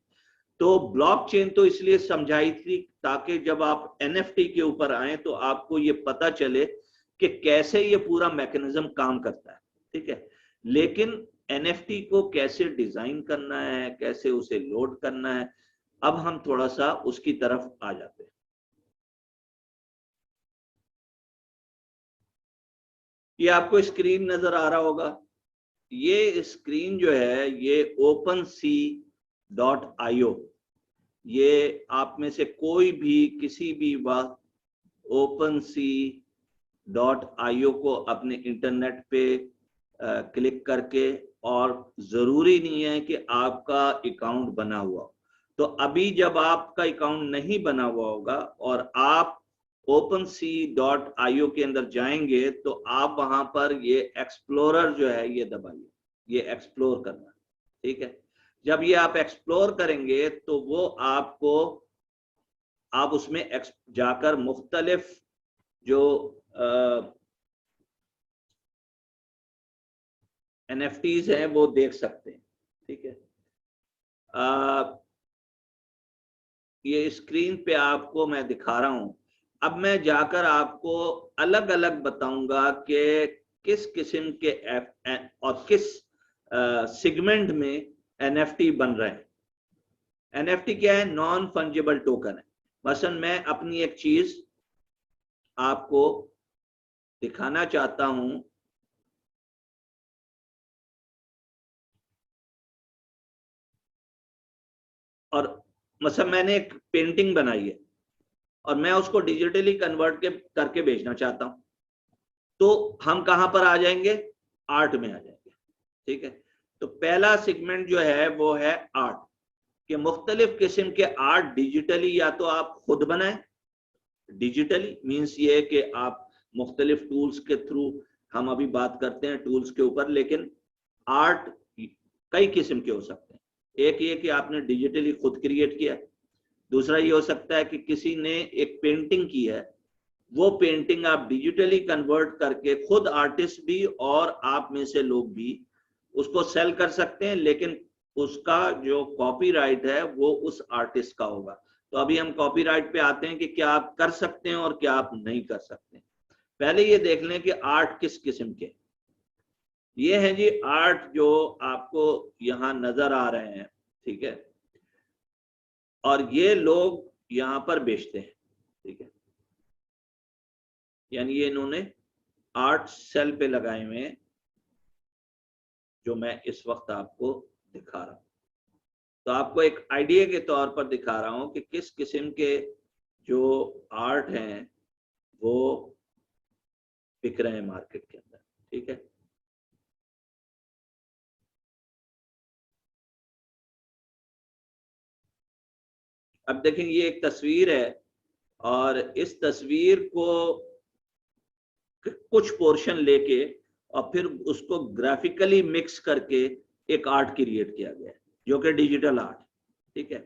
तो ब्लॉकचेन तो इसलिए समझाई थी ताकि जब आप एनएफटी के ऊपर आए तो आपको ये पता चले कि कैसे ये पूरा मैकेनिज्म काम करता है, ठीक है। लेकिन एनएफटी को कैसे डिजाइन करना है, कैसे उसे लोड करना है, अब हम थोड़ा सा उसकी तरफ आ जाते हैं। ये आपको स्क्रीन नजर आ रहा होगा, ये स्क्रीन जो है ये OpenSea.io, ये आप में से कोई भी किसी भी वक्त OpenSea.io को अपने इंटरनेट पे क्लिक करके, और जरूरी नहीं है कि आपका अकाउंट बना हुआ, तो अभी जब आपका अकाउंट नहीं बना हुआ होगा और आप OpenSea.io के अंदर जाएंगे तो आप वहां पर ये एक्सप्लोरर जो है ये दबाइए, ये एक्सप्लोर करना, ठीक है। जब ये आप एक्सप्लोर करेंगे तो वो आपको, आप उसमें जाकर मुख्तलिफ जो एनएफटीज हैं वो देख सकते हैं, ठीक है। ये स्क्रीन पे आपको मैं दिखा रहा हूं। अब मैं जाकर आपको अलग अलग बताऊंगा कि किस किस्म के और किस सेगमेंट में एनएफटी बन रहे हैं। एनएफटी क्या है? नॉन फंजिबल टोकन है। मसलन मैं अपनी एक चीज आपको दिखाना चाहता हूं, और मसलन मैंने एक पेंटिंग बनाई है और मैं उसको डिजिटली कन्वर्ट करके बेचना चाहता हूं, तो हम कहां पर आ जाएंगे, आर्ट में आ जाएंगे। ठीक है, तो पहला सेगमेंट जो है वो है आर्ट के मुख्तलिफ किस्म के आर्ट डिजिटली, या तो आप खुद बनाएं, डिजिटली मीन्स ये कि आप मुख्तलिफ टूल्स के थ्रू, हम अभी बात करते हैं टूल्स के ऊपर, लेकिन आर्ट कई किस्म के हो सकते हैं। एक ये कि आपने डिजिटली खुद क्रिएट किया, दूसरा ये हो सकता है कि किसी ने एक पेंटिंग की है, वो पेंटिंग आप डिजिटली कन्वर्ट करके खुद आर्टिस्ट भी और आप में से लोग भी उसको सेल कर सकते हैं, लेकिन उसका जो कॉपीराइट है वो उस आर्टिस्ट का होगा। तो अभी हम कॉपीराइट पे आते हैं कि क्या आप कर सकते हैं और क्या आप नहीं कर सकते। पहले ये देख लें कि आर्ट किस किस्म के। ये है जी आर्ट जो आपको यहां नजर आ रहे हैं, ठीक है, और ये लोग यहां पर बेचते हैं। ठीक है, यानी ये इन्होंने आर्ट सेल पे लगाए हुए हैं, जो मैं इस वक्त आपको दिखा रहा हूं। तो आपको एक आइडिया के तौर पर दिखा रहा हूं कि किस किस्म के जो आर्ट हैं वो बिक रहे हैं मार्केट के अंदर। ठीक है, अब देखें ये एक तस्वीर है, और इस तस्वीर को कुछ पोर्शन लेके और फिर उसको ग्राफिकली मिक्स करके एक आर्ट क्रिएट किया गया है, जो कि डिजिटल आर्ट। ठीक है,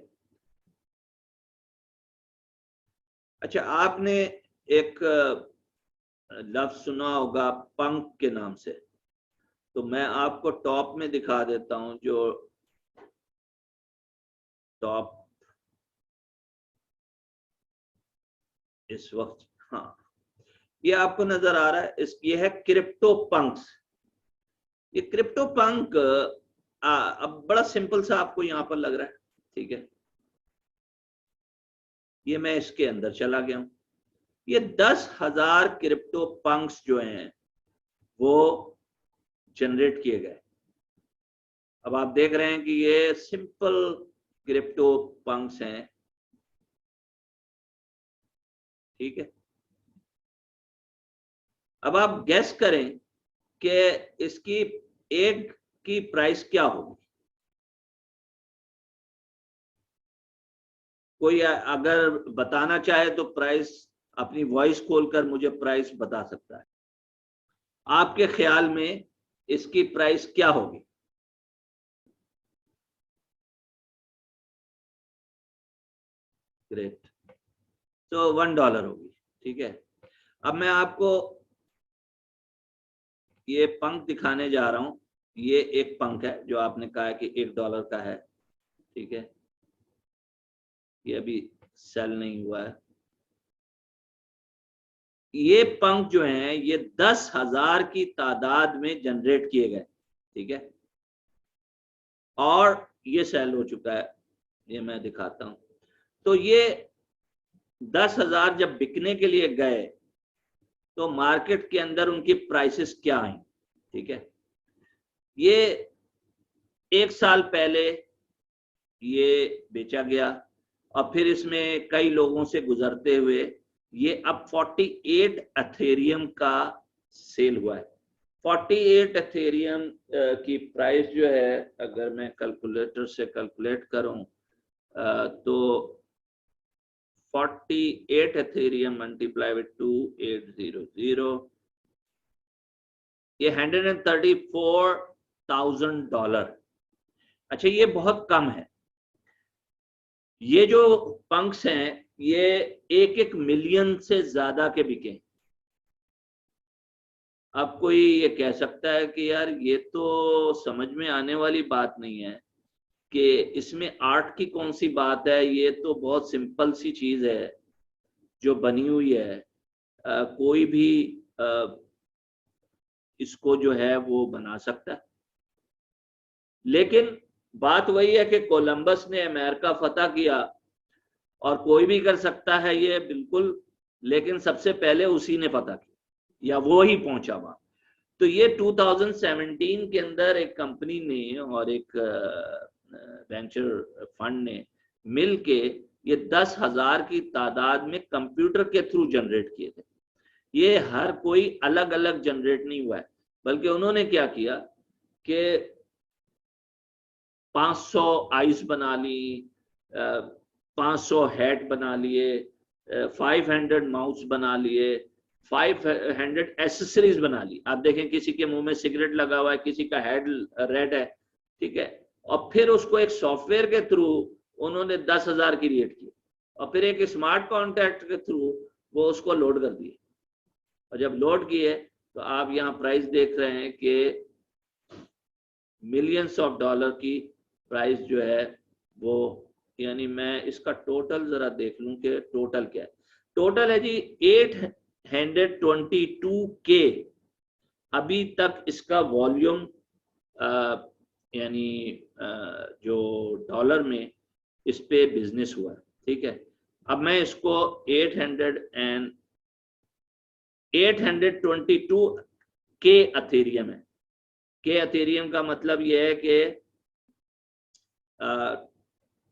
अच्छा आपने एक लफ्ज सुना होगा पंक के नाम से, तो मैं आपको टॉप में दिखा देता हूं, जो टॉप इस वक्त, हाँ ये आपको नजर आ रहा है, ये है क्रिप्टो पंक्स। ये क्रिप्टो पंक अब बड़ा सिंपल सा आपको यहां पर लग रहा है। ठीक है, ये मैं इसके अंदर चला गया हूं, ये 10,000 क्रिप्टो पंक्स जो हैं वो जनरेट किए गए। अब आप देख रहे हैं कि ये सिंपल क्रिप्टो पंक्स हैं। ठीक है, अब आप गैस करें कि इसकी एक की प्राइस क्या होगी। कोई अगर बताना चाहे तो प्राइस अपनी वॉइस खोलकर मुझे प्राइस बता सकता है। आपके ख्याल में इसकी प्राइस क्या होगी? ग्रेट, तो $1 होगी। ठीक है, अब मैं आपको ये पंख दिखाने जा रहा हूं। ये एक पंख है जो आपने कहा है कि $1 का है। ठीक है, ये अभी सेल नहीं हुआ है। ये पंख जो हैं ये 10,000 की तादाद में जनरेट किए गए। ठीक है, और ये सेल हो चुका है, ये मैं दिखाता हूं। तो ये 10,000 जब बिकने के लिए गए तो मार्केट के अंदर उनकी प्राइसेस क्या आई। ठीक है, ये 1 साल पहले ये बेचा गया, और फिर इसमें कई लोगों से गुजरते हुए ये अब 48 एथेरियम का सेल हुआ है। 48 एथेरियम की प्राइस जो है, अगर मैं कैलकुलेटर से कैलकुलेट करूं तो 48 एथेरियम मल्टीप्लाई विद 2800, ये $134,000। अच्छा ये बहुत कम है। ये जो पंक्स हैं ये 1-1 मिलियन से ज्यादा के बिके। अब कोई ये कह सकता है कि यार ये तो समझ में आने वाली बात नहीं है कि इसमें आर्ट की कौन सी बात है, ये तो बहुत सिंपल सी चीज है जो बनी हुई है। कोई भी इसको जो है वो बना सकता है। लेकिन बात वही है कि कोलंबस ने अमेरिका फतह किया, और कोई भी कर सकता है ये बिल्कुल, लेकिन सबसे पहले उसी ने फतह किया या वो ही पहुंचा वहां। तो ये 2017 के अंदर एक कंपनी ने और एक वेंचर फंड ने मिलके ये 10,000 की तादाद में कंप्यूटर के थ्रू जनरेट किए थे। ये हर कोई अलग अलग जनरेट नहीं हुआ है, बल्कि उन्होंने क्या किया कि 500 आइस बना ली, 500 हैट बना लिए, 500 माउस बना लिए, 500 एसेसरीज बना ली। आप देखें किसी के मुंह में सिगरेट लगा हुआ है, किसी का हेड रेड है, ठीक है, और फिर उसको एक सॉफ्टवेयर के थ्रू उन्होंने 10,000 की रेट की, और फिर एक स्मार्ट कॉन्ट्रैक्ट के थ्रू वो उसको लोड कर दिए, और जब लोड किए तो आप यहाँ प्राइस देख रहे हैं कि मिलियंस ऑफ डॉलर की प्राइस जो है वो, यानी मैं इसका टोटल जरा देख लूं कि टोटल क्या है। टोटल है जी 822K अभी तक इसका वॉल्यूम, यानी जो डॉलर में इस पे बिजनेस हुआ, ठीक है। अब मैं इसको 822K अथेरियम है। के अथेरियम का मतलब यह है कि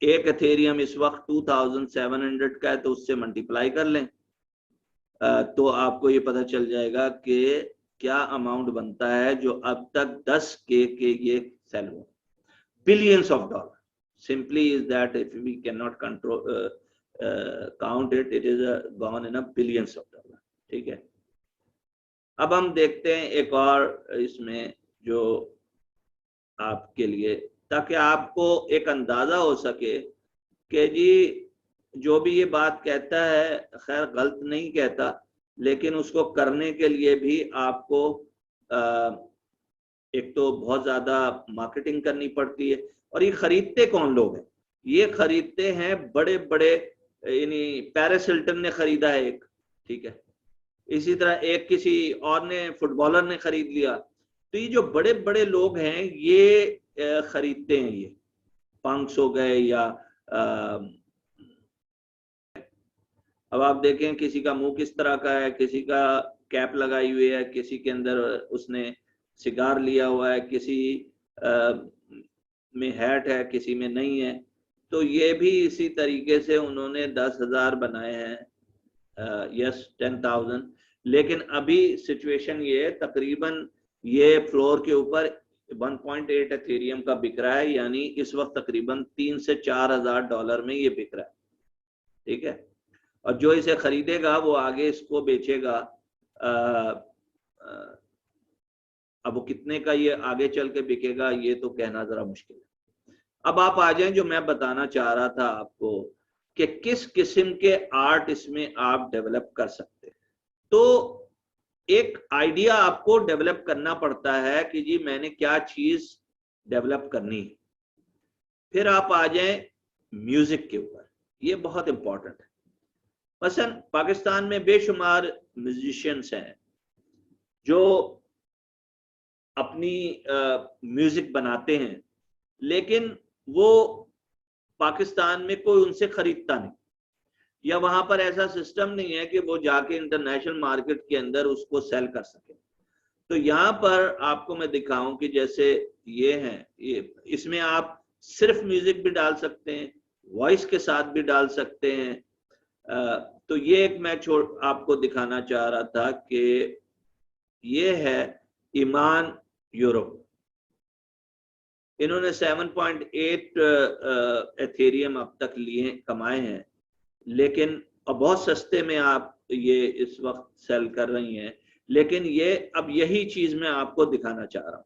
एक अथेरियम इस वक्त 2700 का है, तो उससे मल्टीप्लाई कर लें तो आपको ये पता चल जाएगा कि क्या अमाउंट बनता है जो अब तक 10K के ये सेल हो। Billions of dollar, simply is that if we cannot control count it, it is gone in a billions of dollar, ठीक है। अब हम देखते हैं एक और इसमें जो आपके लिए, ताकि आपको एक अंदाजा हो सके कि जी जो भी ये बात कहता है खैर गलत नहीं कहता, लेकिन उसको करने के लिए भी आपको एक तो बहुत ज्यादा मार्केटिंग करनी पड़ती है। और ये खरीदते कौन लोग हैं? ये खरीदते हैं बड़े बड़े, यानी पेरिस हिल्टन ने खरीदा है एक, ठीक है, इसी तरह एक किसी और ने, फुटबॉलर ने खरीद लिया। तो ये जो बड़े बड़े लोग हैं ये खरीदते हैं, ये पंक्स हो गए या अब आप देखें किसी का मुंह किस तरह का है, किसी का कैप लगाई हुई है, किसी के अंदर उसने सिगार लिया हुआ है, किसी में हैट है, किसी में नहीं है। तो ये भी इसी तरीके से उन्होंने 10,000 बनाए हैं, यस 10,000। लेकिन अभी सिचुएशन ये तकरीबन ये फ्लोर के ऊपर 1.8 एथेरियम का बिक रहा है, यानी इस वक्त तकरीबन 3 से 4,000 डॉलर में ये बिक रहा है, ठीक है। और जो इसे खरीदेगा वो आगे इसको बेचेगा, अब वो कितने का ये आगे चल के बिकेगा ये तो कहना जरा मुश्किल है। अब आप आ जाएं, जो मैं बताना चाह रहा था आपको कि किस किस्म के आर्ट इसमें आप डेवलप कर सकते हैं। तो एक आइडिया आपको डेवलप करना पड़ता है कि जी मैंने क्या चीज डेवलप करनी है। फिर आप आ जाएं म्यूजिक के ऊपर, ये बहुत इंपॉर्टेंट है। मसलन पाकिस्तान में बेशुमार म्यूजिशियंस हैं जो अपनी म्यूजिक बनाते हैं, लेकिन वो पाकिस्तान में कोई उनसे खरीदता नहीं, या वहां पर ऐसा सिस्टम नहीं है कि वो जाके इंटरनेशनल मार्केट के अंदर उसको सेल कर सके। तो यहाँ पर आपको मैं दिखाऊं कि जैसे ये है, ये इसमें आप सिर्फ म्यूजिक भी डाल सकते हैं, वॉइस के साथ भी डाल सकते हैं। तो ये एक मैं आपको दिखाना चाह रहा था कि ये है ईमान यूरोप। इन्होंने 7.8 एथेरियम अब तक लिए कमाए हैं, लेकिन बहुत सस्ते में आप ये इस वक्त सेल कर रही हैं। लेकिन ये अब यही चीज मैं आपको दिखाना चाह रहा हूं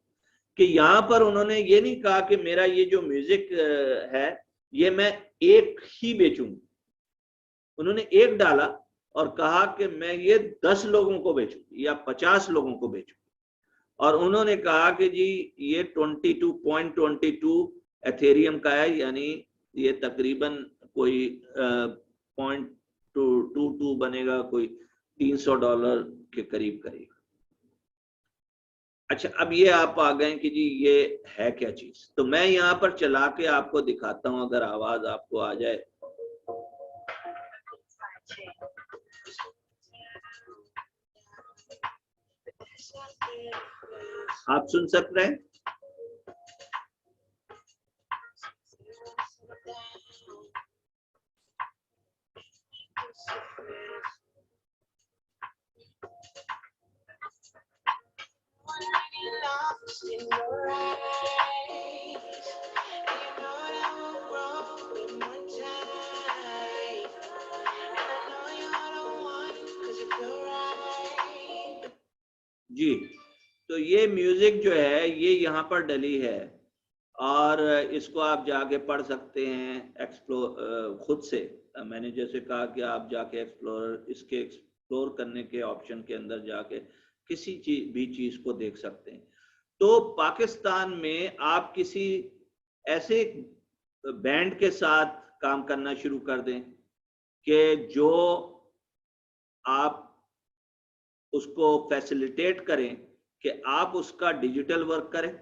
कि यहाँ पर उन्होंने ये नहीं कहा कि मेरा ये जो म्यूजिक है ये मैं एक ही बेचूंगी। उन्होंने एक डाला और कहा कि मैं ये 10 लोगों को बेचूंगी या 50 लोगों को बेचूंगी। और उन्होंने कहा कि जी ये 22.22 एथेरियम का है, यानी ये तकरीबन कोई 0.22 बनेगा, कोई $300 के करीब करीब। अच्छा, अब ये आप आ गए कि जी ये है क्या चीज। तो मैं यहाँ पर चला के आपको दिखाता हूँ, अगर आवाज आपको आ जाए। आप सुन सकते हैं? जी, तो ये म्यूजिक जो है ये यहाँ पर डली है और इसको आप जाके पढ़ सकते हैं एक्सप्लोर खुद से। मैंने जैसे कहा कि आप जाके एक्सप्लोर करने के ऑप्शन के अंदर जाके किसी भी चीज को देख सकते हैं। तो पाकिस्तान में आप किसी ऐसे बैंड के साथ काम करना शुरू कर दें कि जो आप उसको फैसिलिटेट करें कि आप उसका डिजिटल वर्क करें,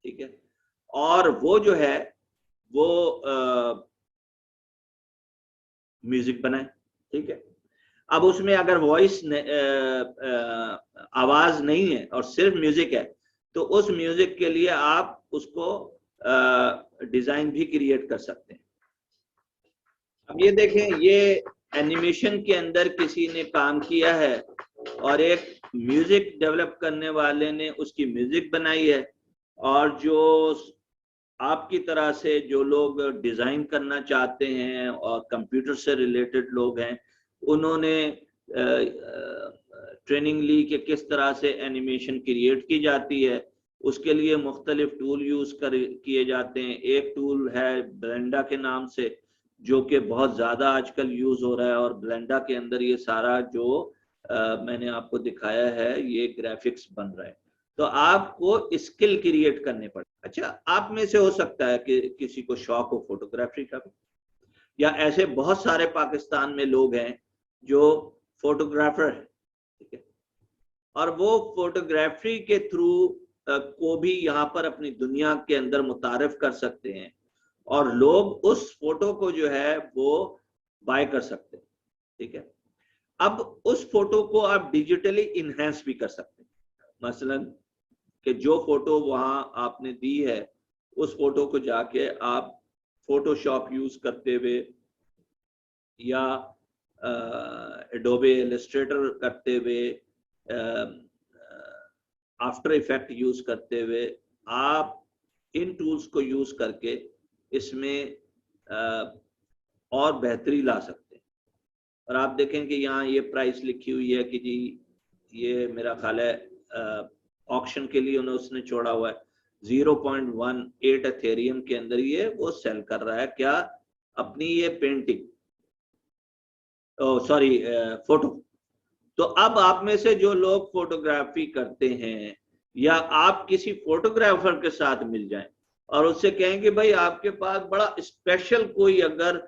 ठीक है, और वो जो है वो म्यूजिक बनाए, ठीक है। अब उसमें अगर वॉइस आवाज नहीं है और सिर्फ म्यूजिक है तो उस म्यूजिक के लिए आप उसको डिजाइन भी क्रिएट कर सकते हैं। अब ये देखें, ये एनिमेशन के अंदर किसी ने काम किया है और एक म्यूजिक डेवलप करने वाले ने उसकी म्यूजिक बनाई है, और जो आपकी तरह से जो लोग डिजाइन करना चाहते हैं और कंप्यूटर से रिलेटेड लोग हैं, उन्होंने ट्रेनिंग ली कि किस तरह से एनिमेशन क्रिएट की जाती है। उसके लिए मुख्तलिफ टूल यूज किए जाते हैं। एक टूल है ब्लेंडा के नाम से, जो कि बहुत ज्यादा आजकल यूज हो रहा है, और ब्लेंडा के अंदर ये सारा जो मैंने आपको दिखाया है ये ग्राफिक्स बन रहा है। तो आपको स्किल क्रिएट करने पड़े। अच्छा, आप में से हो सकता है कि किसी को शौक हो फोटोग्राफी का भी, या ऐसे बहुत सारे पाकिस्तान में लोग हैं जो फोटोग्राफर है, ठीक है, और वो फोटोग्राफी के थ्रू को भी यहाँ पर अपनी दुनिया के अंदर मुतारिफ कर सकते हैं, और लोग उस फोटो को जो है वो बाय कर सकते हैं, ठीक है। अब उस फोटो को आप डिजिटली इनहेंस भी कर सकते हैं। मसलन कि जो फोटो वहां आपने दी है उस फोटो को जाके आप फोटोशॉप यूज करते हुए या एडोबे इलस्ट्रेटर करते हुए, आफ्टर इफेक्ट यूज करते हुए आप इन टूल्स को यूज करके इसमें और बेहतरी ला सकते हैं। और आप देखें कि यहाँ ये प्राइस लिखी हुई है कि जी ये मेरा ख्याल है ऑक्शन के लिए उसने छोड़ा हुआ है 0.18 एथेरियम के अंदर ये वो सेल कर रहा है। क्या? अपनी ये पेंटिंग, सॉरी फोटो। तो अब आप में से जो लोग फोटोग्राफी करते हैं, या आप किसी फोटोग्राफर के साथ मिल जाएं और उससे कहें कि भाई आपके पास बड़ा स्पेशल कोई अगर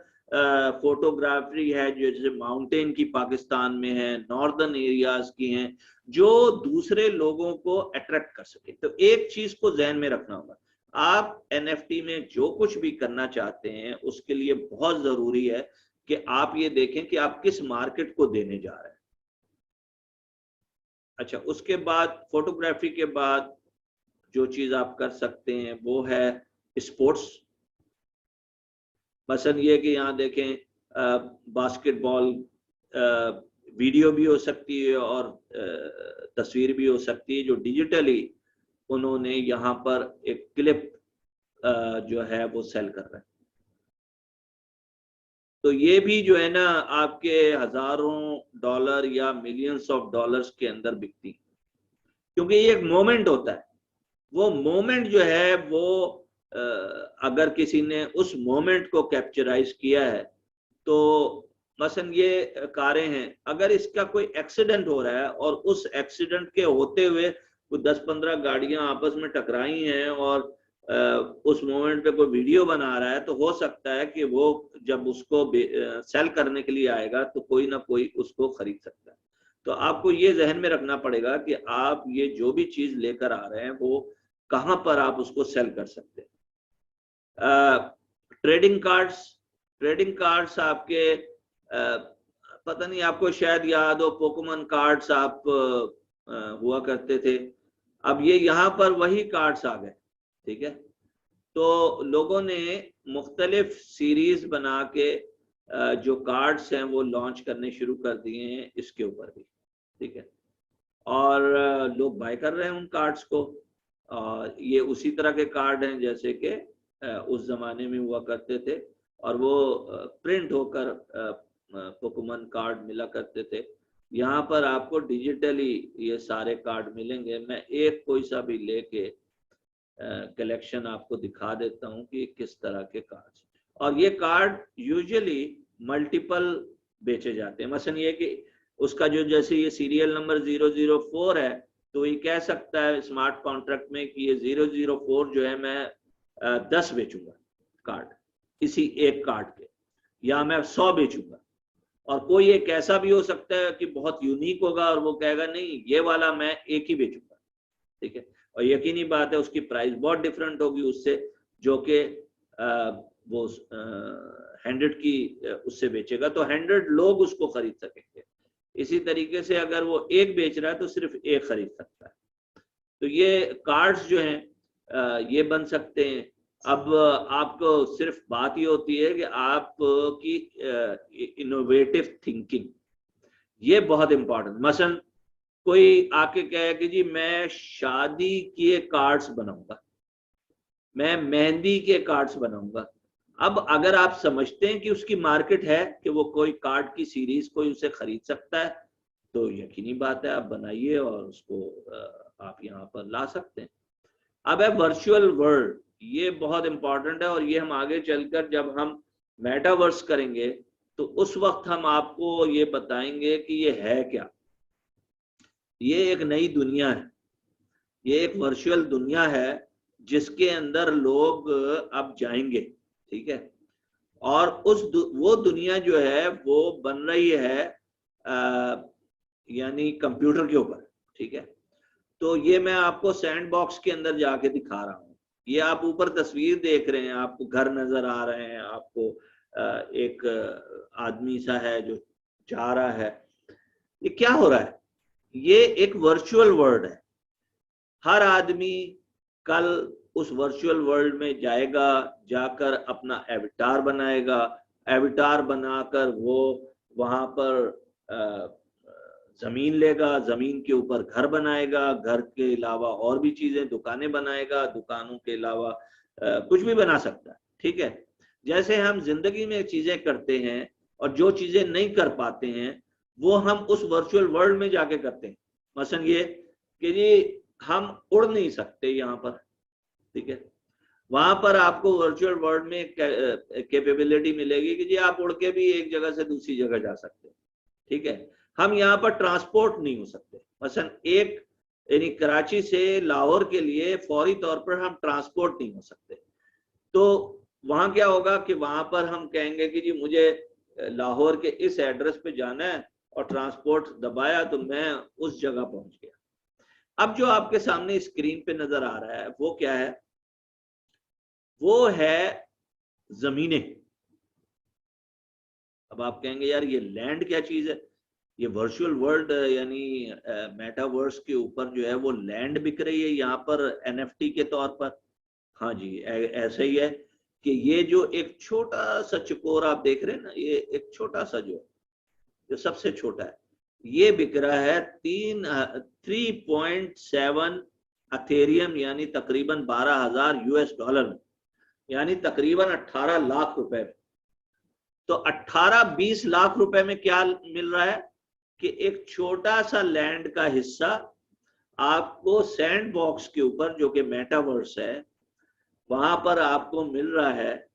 फोटोग्राफी है जैसे माउंटेन की पाकिस्तान में है, नॉर्दर्न एरियाज की हैं, जो दूसरे लोगों को अट्रैक्ट कर सके, तो एक चीज को ध्यान में रखना होगा। आप एनएफटी में जो कुछ भी करना चाहते हैं उसके लिए बहुत जरूरी है कि आप ये देखें कि आप किस मार्केट को देने जा रहे हैं। अच्छा, उसके बाद फोटोग्राफी के बाद जो चीज आप कर सकते हैं वो है स्पोर्ट्स। मसलन ये कि यहाँ देखें बास्केटबॉल वीडियो भी हो सकती है और तस्वीर भी हो सकती है, जो डिजिटली उन्होंने यहाँ पर एक क्लिप जो है वो सेल कर रहे हैं। तो ये भी जो है ना आपके हजारों डॉलर या मिलियंस ऑफ डॉलर्स के अंदर बिकती, क्योंकि ये एक मोमेंट होता है। वो मोमेंट जो है वो अगर किसी ने उस मोमेंट को कैप्चराइज किया है, तो मसलन ये कारें हैं, अगर इसका कोई एक्सीडेंट हो रहा है और उस एक्सीडेंट के होते हुए वो 10-15 गाड़ियां आपस में टकराई हैं और उस मोमेंट पे कोई वीडियो बना रहा है, तो हो सकता है कि वो जब उसको सेल करने के लिए आएगा तो कोई ना कोई उसको खरीद सकता है। तो आपको ये जहन में रखना पड़ेगा कि आप ये जो भी चीज लेकर आ रहे हैं वो कहाँ पर आप उसको सेल कर सकते हैं। ट्रेडिंग कार्ड्स आपके पता नहीं, आपको शायद याद हो पोकेमॉन कार्ड्स आप हुआ करते थे। अब ये यहाँ पर वही कार्ड्स आ गए, ठीक है। तो लोगों ने मुख्तलिफ सीरीज बना के जो कार्ड्स हैं वो लॉन्च करने शुरू कर दिए हैं इसके ऊपर भी, ठीक है, और लोग बाय कर रहे हैं उन कार्ड्स को। ये उसी तरह के कार्ड हैं जैसे कि उस जमाने में हुआ करते थे, और वो प्रिंट होकर पोकेमॉन कार्ड मिला करते थे। यहाँ पर आपको डिजिटली ये सारे कार्ड मिलेंगे। मैं एक कोई सा भी लेके कलेक्शन आपको दिखा देता हूँ कि किस तरह के कार्ड्स, और ये कार्ड यूजुअली मल्टीपल बेचे जाते हैं। मसलन ये कि उसका जो जैसे ये सीरियल नंबर 004 है, तो ये कह सकता है स्मार्ट कॉन्ट्रैक्ट में कि ये 004 जो है मैं 10 बेचूंगा कार्ड इसी एक कार्ड के, या मैं 100 बेचूंगा। और कोई एक ऐसा भी हो सकता है कि बहुत यूनिक होगा और वो कहेगा नहीं ये वाला मैं एक ही बेचूंगा, ठीक है। और यकीनी बात है उसकी प्राइस बहुत डिफरेंट होगी उससे जो कि वो 100 की उससे बेचेगा, तो 100 लोग उसको खरीद सकेंगे। इसी तरीके से अगर वो एक बेच रहा है तो सिर्फ एक खरीद सकता है। तो ये कार्ड्स जो हैं ये बन सकते हैं। अब आपको सिर्फ बात ये होती है कि आपकी इनोवेटिव थिंकिंग, ये बहुत इंपॉर्टेंट। मसलन कोई आके कहे कि जी मैं शादी के कार्ड्स बनाऊंगा, मैं मेहंदी के कार्ड्स बनाऊंगा। अब अगर आप समझते हैं कि उसकी मार्केट है कि वो कोई कार्ड की सीरीज कोई उसे खरीद सकता है, तो यकीनी बात है आप बनाइए और उसको आप यहाँ पर ला सकते हैं। अब है वर्चुअल वर्ल्ड, ये बहुत इंपॉर्टेंट है और ये हम आगे चलकर जब हम मेटावर्स करेंगे तो उस वक्त हम आपको ये बताएंगे कि ये है क्या। ये एक नई दुनिया है, ये एक वर्चुअल दुनिया है जिसके अंदर लोग अब जाएंगे, ठीक है। और वो दुनिया जो है वो बन रही है यानी कंप्यूटर के ऊपर, ठीक है। तो ये मैं आपको सैंड बॉक्स के अंदर जाके दिखा रहा हूँ। ये आप ऊपर तस्वीर देख रहे हैं, आपको घर नजर आ रहे हैं, आपको एक आदमी सा है जो जा रहा है। ये क्या हो रहा है? ये एक वर्चुअल वर्ल्ड है। हर आदमी कल उस वर्चुअल वर्ल्ड में जाएगा, जाकर अपना एवटार बनाएगा, एवटार बनाकर वो वहां पर जमीन लेगा, जमीन के ऊपर घर बनाएगा, घर के अलावा और भी चीजें, दुकानें बनाएगा, दुकानों के अलावा कुछ भी बना सकता है, ठीक है। जैसे हम जिंदगी में चीजें करते हैं और जो चीजें नहीं कर पाते हैं वो हम उस वर्चुअल वर्ल्ड में जाके करते हैं। मसलन ये कि जी हम उड़ नहीं सकते यहाँ पर, ठीक है। वहां पर आपको वर्चुअल वर्ल्ड में कैपेबिलिटी मिलेगी कि जी आप उड़ के भी एक जगह से दूसरी जगह जा सकते हैं, ठीक है। हम यहाँ पर ट्रांसपोर्ट नहीं हो सकते। मसलन एक यानी कराची से लाहौर के लिए फौरी तौर पर हम ट्रांसपोर्ट नहीं हो सकते। तो वहां क्या होगा कि वहां पर हम कहेंगे कि जी मुझे लाहौर के इस एड्रेस पे जाना है और ट्रांसपोर्ट दबाया तो मैं उस जगह पहुंच गया। अब जो आपके सामने स्क्रीन पे नजर आ रहा है वो क्या है? वो है जमीनें। अब आप कहेंगे यार ये लैंड क्या चीज है? ये वर्चुअल वर्ल्ड यानी मेटावर्स के ऊपर जो है वो लैंड बिक रही है यहाँ पर एनएफटी के तौर पर। हाँ जी, ऐसा ही है कि ये जो एक छोटा सा चकोर आप देख रहे हैं ना, ये एक छोटा सा जो सबसे छोटा है, ये बिक रहा है 3.7 अथेरियम यानी तकरीबन 12,000 यूएस डॉलर में, यानी तकरीबन 18 लाख रुपए में। तो 18-20 लाख रुपए में क्या मिल रहा है कि एक छोटा सा लैंड का हिस्सा आपको सैंड बॉक्स के ऊपर जो कि मेटावर्स है वहां पर आपको मिल रहा है।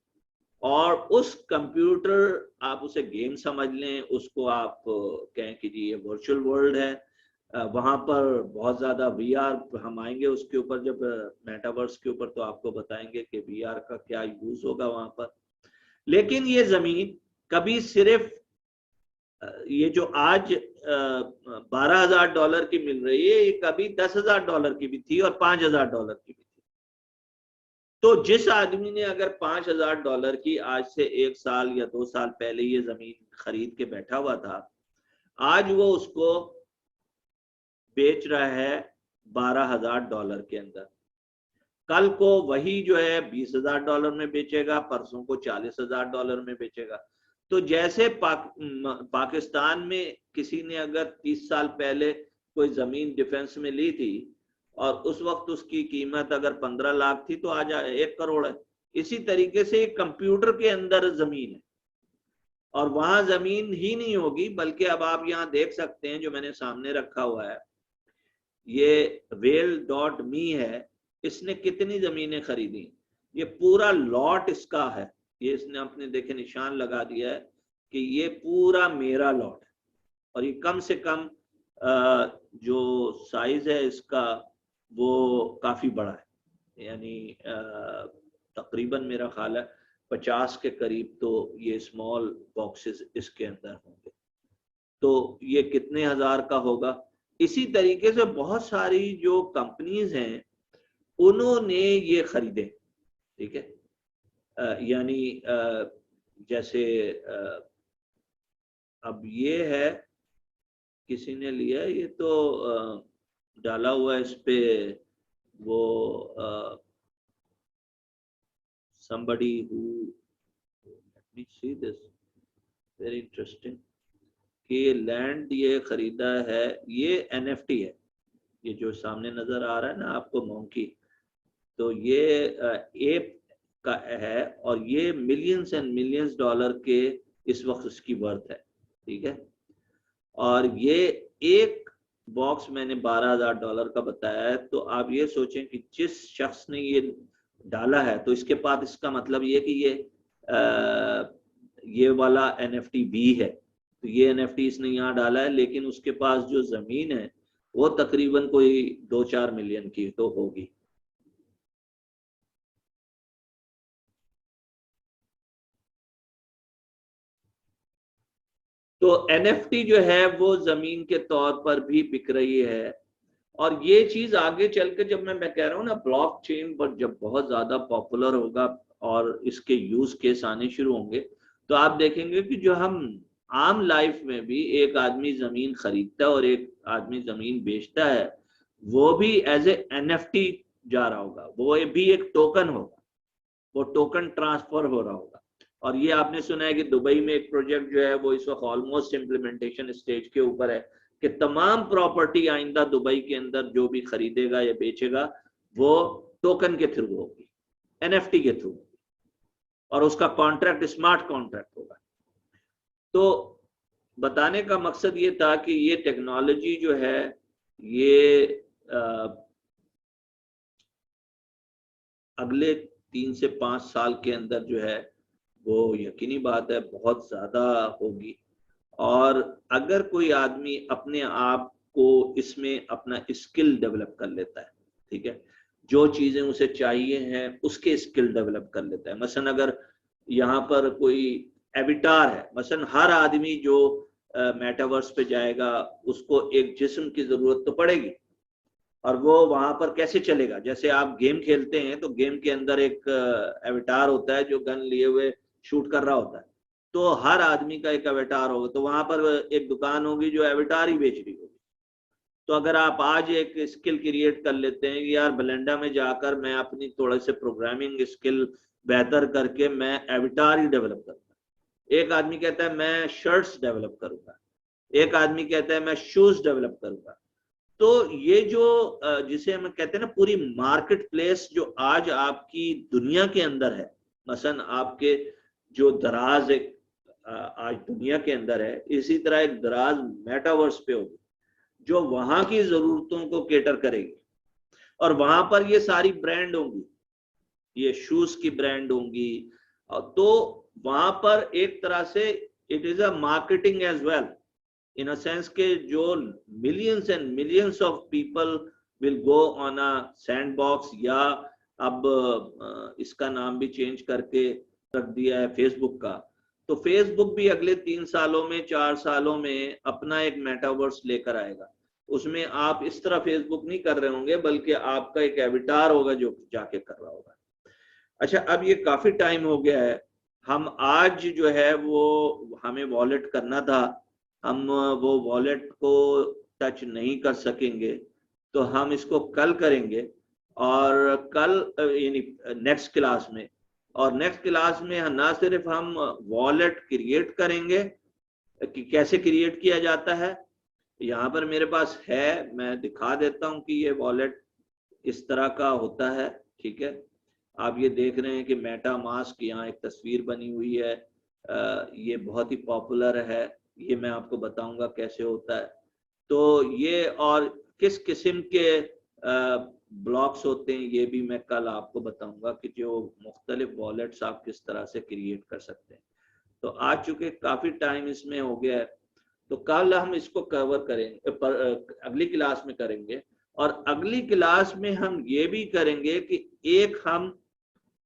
और उस कंप्यूटर आप उसे गेम समझ लें, उसको आप कहें कि जी ये वर्चुअल वर्ल्ड है। वहां पर बहुत ज्यादा वीआर, हम आएंगे उसके ऊपर जब मेटावर्स के ऊपर तो आपको बताएंगे कि वीआर का क्या यूज होगा वहां पर। लेकिन ये जमीन कभी सिर्फ ये जो आज 12,000 डॉलर की मिल रही है, ये कभी 10,000 डॉलर की भी थी और 5,000 डॉलर की भी थी। तो जिस आदमी ने अगर 5,000 डॉलर की आज से 1 साल या 2 साल पहले ये जमीन खरीद के बैठा हुआ था, आज वो उसको बेच रहा है 12,000 डॉलर के अंदर। कल को वही जो है 20,000 डॉलर में बेचेगा, परसों को 40,000 डॉलर में बेचेगा। तो जैसे पाकिस्तान में किसी ने अगर 30 साल पहले कोई जमीन डिफेंस में ली थी और उस वक्त उसकी कीमत अगर 15 लाख थी तो आज 1 करोड़ है। इसी तरीके से कंप्यूटर के अंदर जमीन है। और वहां जमीन ही नहीं होगी, बल्कि अब आप यहाँ देख सकते हैं जो मैंने सामने रखा हुआ है, ये whale.me है, इसने कितनी जमीनें खरीदी, ये पूरा लॉट इसका है, ये इसने अपने देखे निशान लगा दिया है कि ये पूरा मेरा लॉट है। और ये कम से कम जो साइज है इसका वो काफी बड़ा है, यानी तकरीबन मेरा ख्याल है 50 के करीब तो ये स्मॉल बॉक्सेस इसके अंदर होंगे। तो ये कितने हजार का होगा। इसी तरीके से बहुत सारी जो कंपनीज हैं उन्होंने ये खरीदे, ठीक है। यानी जैसे अब ये है, किसी ने लिया, ये तो डाला हुआ है इस पे वो somebody who, let me see this, very interesting, कि लैंड ये खरीदा है, ये NFT है, ये जो सामने नजर आ रहा है ना आपको मॉन्की, तो ये एप का है और ये मिलियंस एंड मिलियंस डॉलर के इस वक्त उसकी वर्थ है, ठीक है। और ये एक बॉक्स मैंने $12,000 का बताया है, तो आप ये सोचें कि जिस शख्स ने ये डाला है तो इसके पास, इसका मतलब ये कि ये वाला NFT भी है, तो ये NFT इसने यहाँ डाला है, लेकिन उसके पास जो जमीन है वो तकरीबन कोई 2-4 मिलियन की तो होगी। तो NFT जो है वो जमीन के तौर पर भी बिक रही है। और ये चीज आगे चल के, जब मैं कह रहा हूँ ना ब्लॉकचेन पर जब बहुत ज्यादा पॉपुलर होगा और इसके यूज केस आने शुरू होंगे, तो आप देखेंगे कि जो हम आम लाइफ में भी एक आदमी जमीन खरीदता है और एक आदमी जमीन बेचता है, वो भी एज ए NFT जा रहा होगा, वो भी एक टोकन होगा, वो टोकन ट्रांसफर हो रहा होगा। और ये आपने सुना है कि दुबई में एक प्रोजेक्ट जो है वो इस वक्त ऑलमोस्ट इम्प्लीमेंटेशन स्टेज के ऊपर है कि तमाम प्रॉपर्टी आइंदा दुबई के अंदर जो भी खरीदेगा या बेचेगा वो टोकन के थ्रू होगी, NFT के थ्रू, और उसका कॉन्ट्रैक्ट स्मार्ट कॉन्ट्रैक्ट होगा। तो बताने का मकसद ये था कि ये टेक्नोलॉजी जो है ये अगले 3 से 5 साल के अंदर जो है वो यकीनी बात है बहुत ज्यादा होगी। और अगर कोई आदमी अपने आप को इसमें अपना स्किल डेवलप कर लेता है, ठीक है, जो चीजें उसे चाहिए हैं उसके स्किल डेवलप कर लेता है। मसलन अगर यहाँ पर कोई एविटार है, मसलन हर आदमी जो मेटावर्स पे जाएगा उसको एक जिस्म की जरूरत तो पड़ेगी, और वो वहां पर कैसे चलेगा। जैसे आप गेम खेलते हैं तो गेम के अंदर एक एविटार होता है जो गन लिए हुए शूट कर रहा होता है, तो हर आदमी का एक एविटार होगा, तो वहां पर एक दुकान होगी जो एविटार ही बेच रही होगी। तो अगर आप आज एक स्किल क्रिएट कर लेते हैं कि यार ब्लेंडर में जाकर मैं अपनी थोड़े से प्रोग्रामिंग स्किल बेहतर करके मैं एविटार ही डेवलप करूंगा, एक आदमी कहता है मैं शर्ट्स डेवलप करूंगा, एक आदमी कहता है मैं शूज डेवलप करूंगा। तो ये जो जिसे हम कहते हैं ना पूरी मार्केट प्लेस जो आज आपकी दुनिया के अंदर है, मसलन आपके जो दराज एक आज दुनिया के अंदर है, इसी तरह एक दराज मेटावर्स पे होगी जो वहां की जरूरतों को केटर करेगी। और वहां पर ये सारी ब्रांड होंगी, ये शूज की ब्रांड होंगी, तो वहां पर एक तरह से it is a marketing as well, in a sense के जो millions and millions of people will go on a sandbox, या अब इसका नाम भी चेंज करके रख दिया है फेसबुक का। तो फेसबुक भी अगले 3 सालों में 4 सालों में अपना एक मेटावर्स लेकर आएगा। उसमें आप इस तरह फेसबुक नहीं कर रहे होंगे, बल्कि आपका एक एविटार होगा जो जाके कर रहा होगा। अच्छा, अब ये काफी टाइम हो गया है, हम आज जो है वो हमें वॉलेट करना था, हम वो वॉलेट को टच नहीं कर सकेंगे, तो हम इसको कल करेंगे। और कल यानी नेक्स्ट क्लास में, और नेक्स्ट क्लास में ना सिर्फ हम वॉलेट क्रिएट करेंगे कि कैसे क्रिएट किया जाता है, यहाँ पर मेरे पास है, मैं दिखा देता हूँ कि ये वॉलेट इस तरह का होता है, ठीक है। आप ये देख रहे हैं कि मेटा मास्क, यहाँ एक तस्वीर बनी हुई है, ये बहुत ही पॉपुलर है, ये मैं आपको बताऊंगा कैसे होता है। तो ये और किस किस्म के ब्लॉक्स होते हैं ये भी मैं कल आपको बताऊंगा कि जो मुख्तलिफ वॉलेट्स आप किस तरह से क्रिएट कर सकते हैं। तो आज चूंकि काफी टाइम इसमें हो गया है, तो कल हम इसको कवर करेंगे, अगली क्लास में करेंगे। और अगली क्लास में हम ये भी करेंगे कि एक हम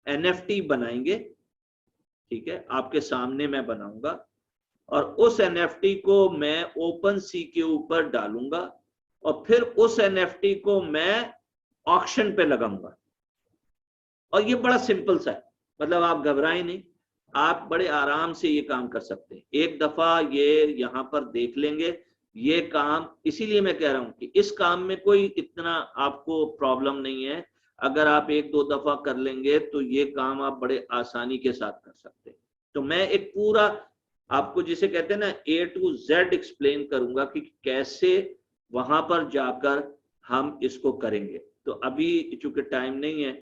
NFT बनाएंगे, ठीक है, आपके सामने मैं बनाऊंगा और उस NFT को मैं ओपन सी के ऊपर डालूंगा और फिर उस NFT को मैं ऑक्शन पे लगाऊंगा। और ये बड़ा सिंपल सा है, मतलब आप घबराएं नहीं, आप बड़े आराम से ये काम कर सकते हैं। एक दफा ये यहाँ पर देख लेंगे ये काम, इसीलिए मैं कह रहा हूं कि इस काम में कोई इतना आपको प्रॉब्लम नहीं है। अगर आप एक दो दफा कर लेंगे तो ये काम आप बड़े आसानी के साथ कर सकते हैं। तो मैं एक पूरा आपको जिसे कहते हैं ना A to Z एक्सप्लेन करूंगा कि कैसे वहां पर जाकर हम इसको करेंगे। तो अभी चूंकि टाइम नहीं है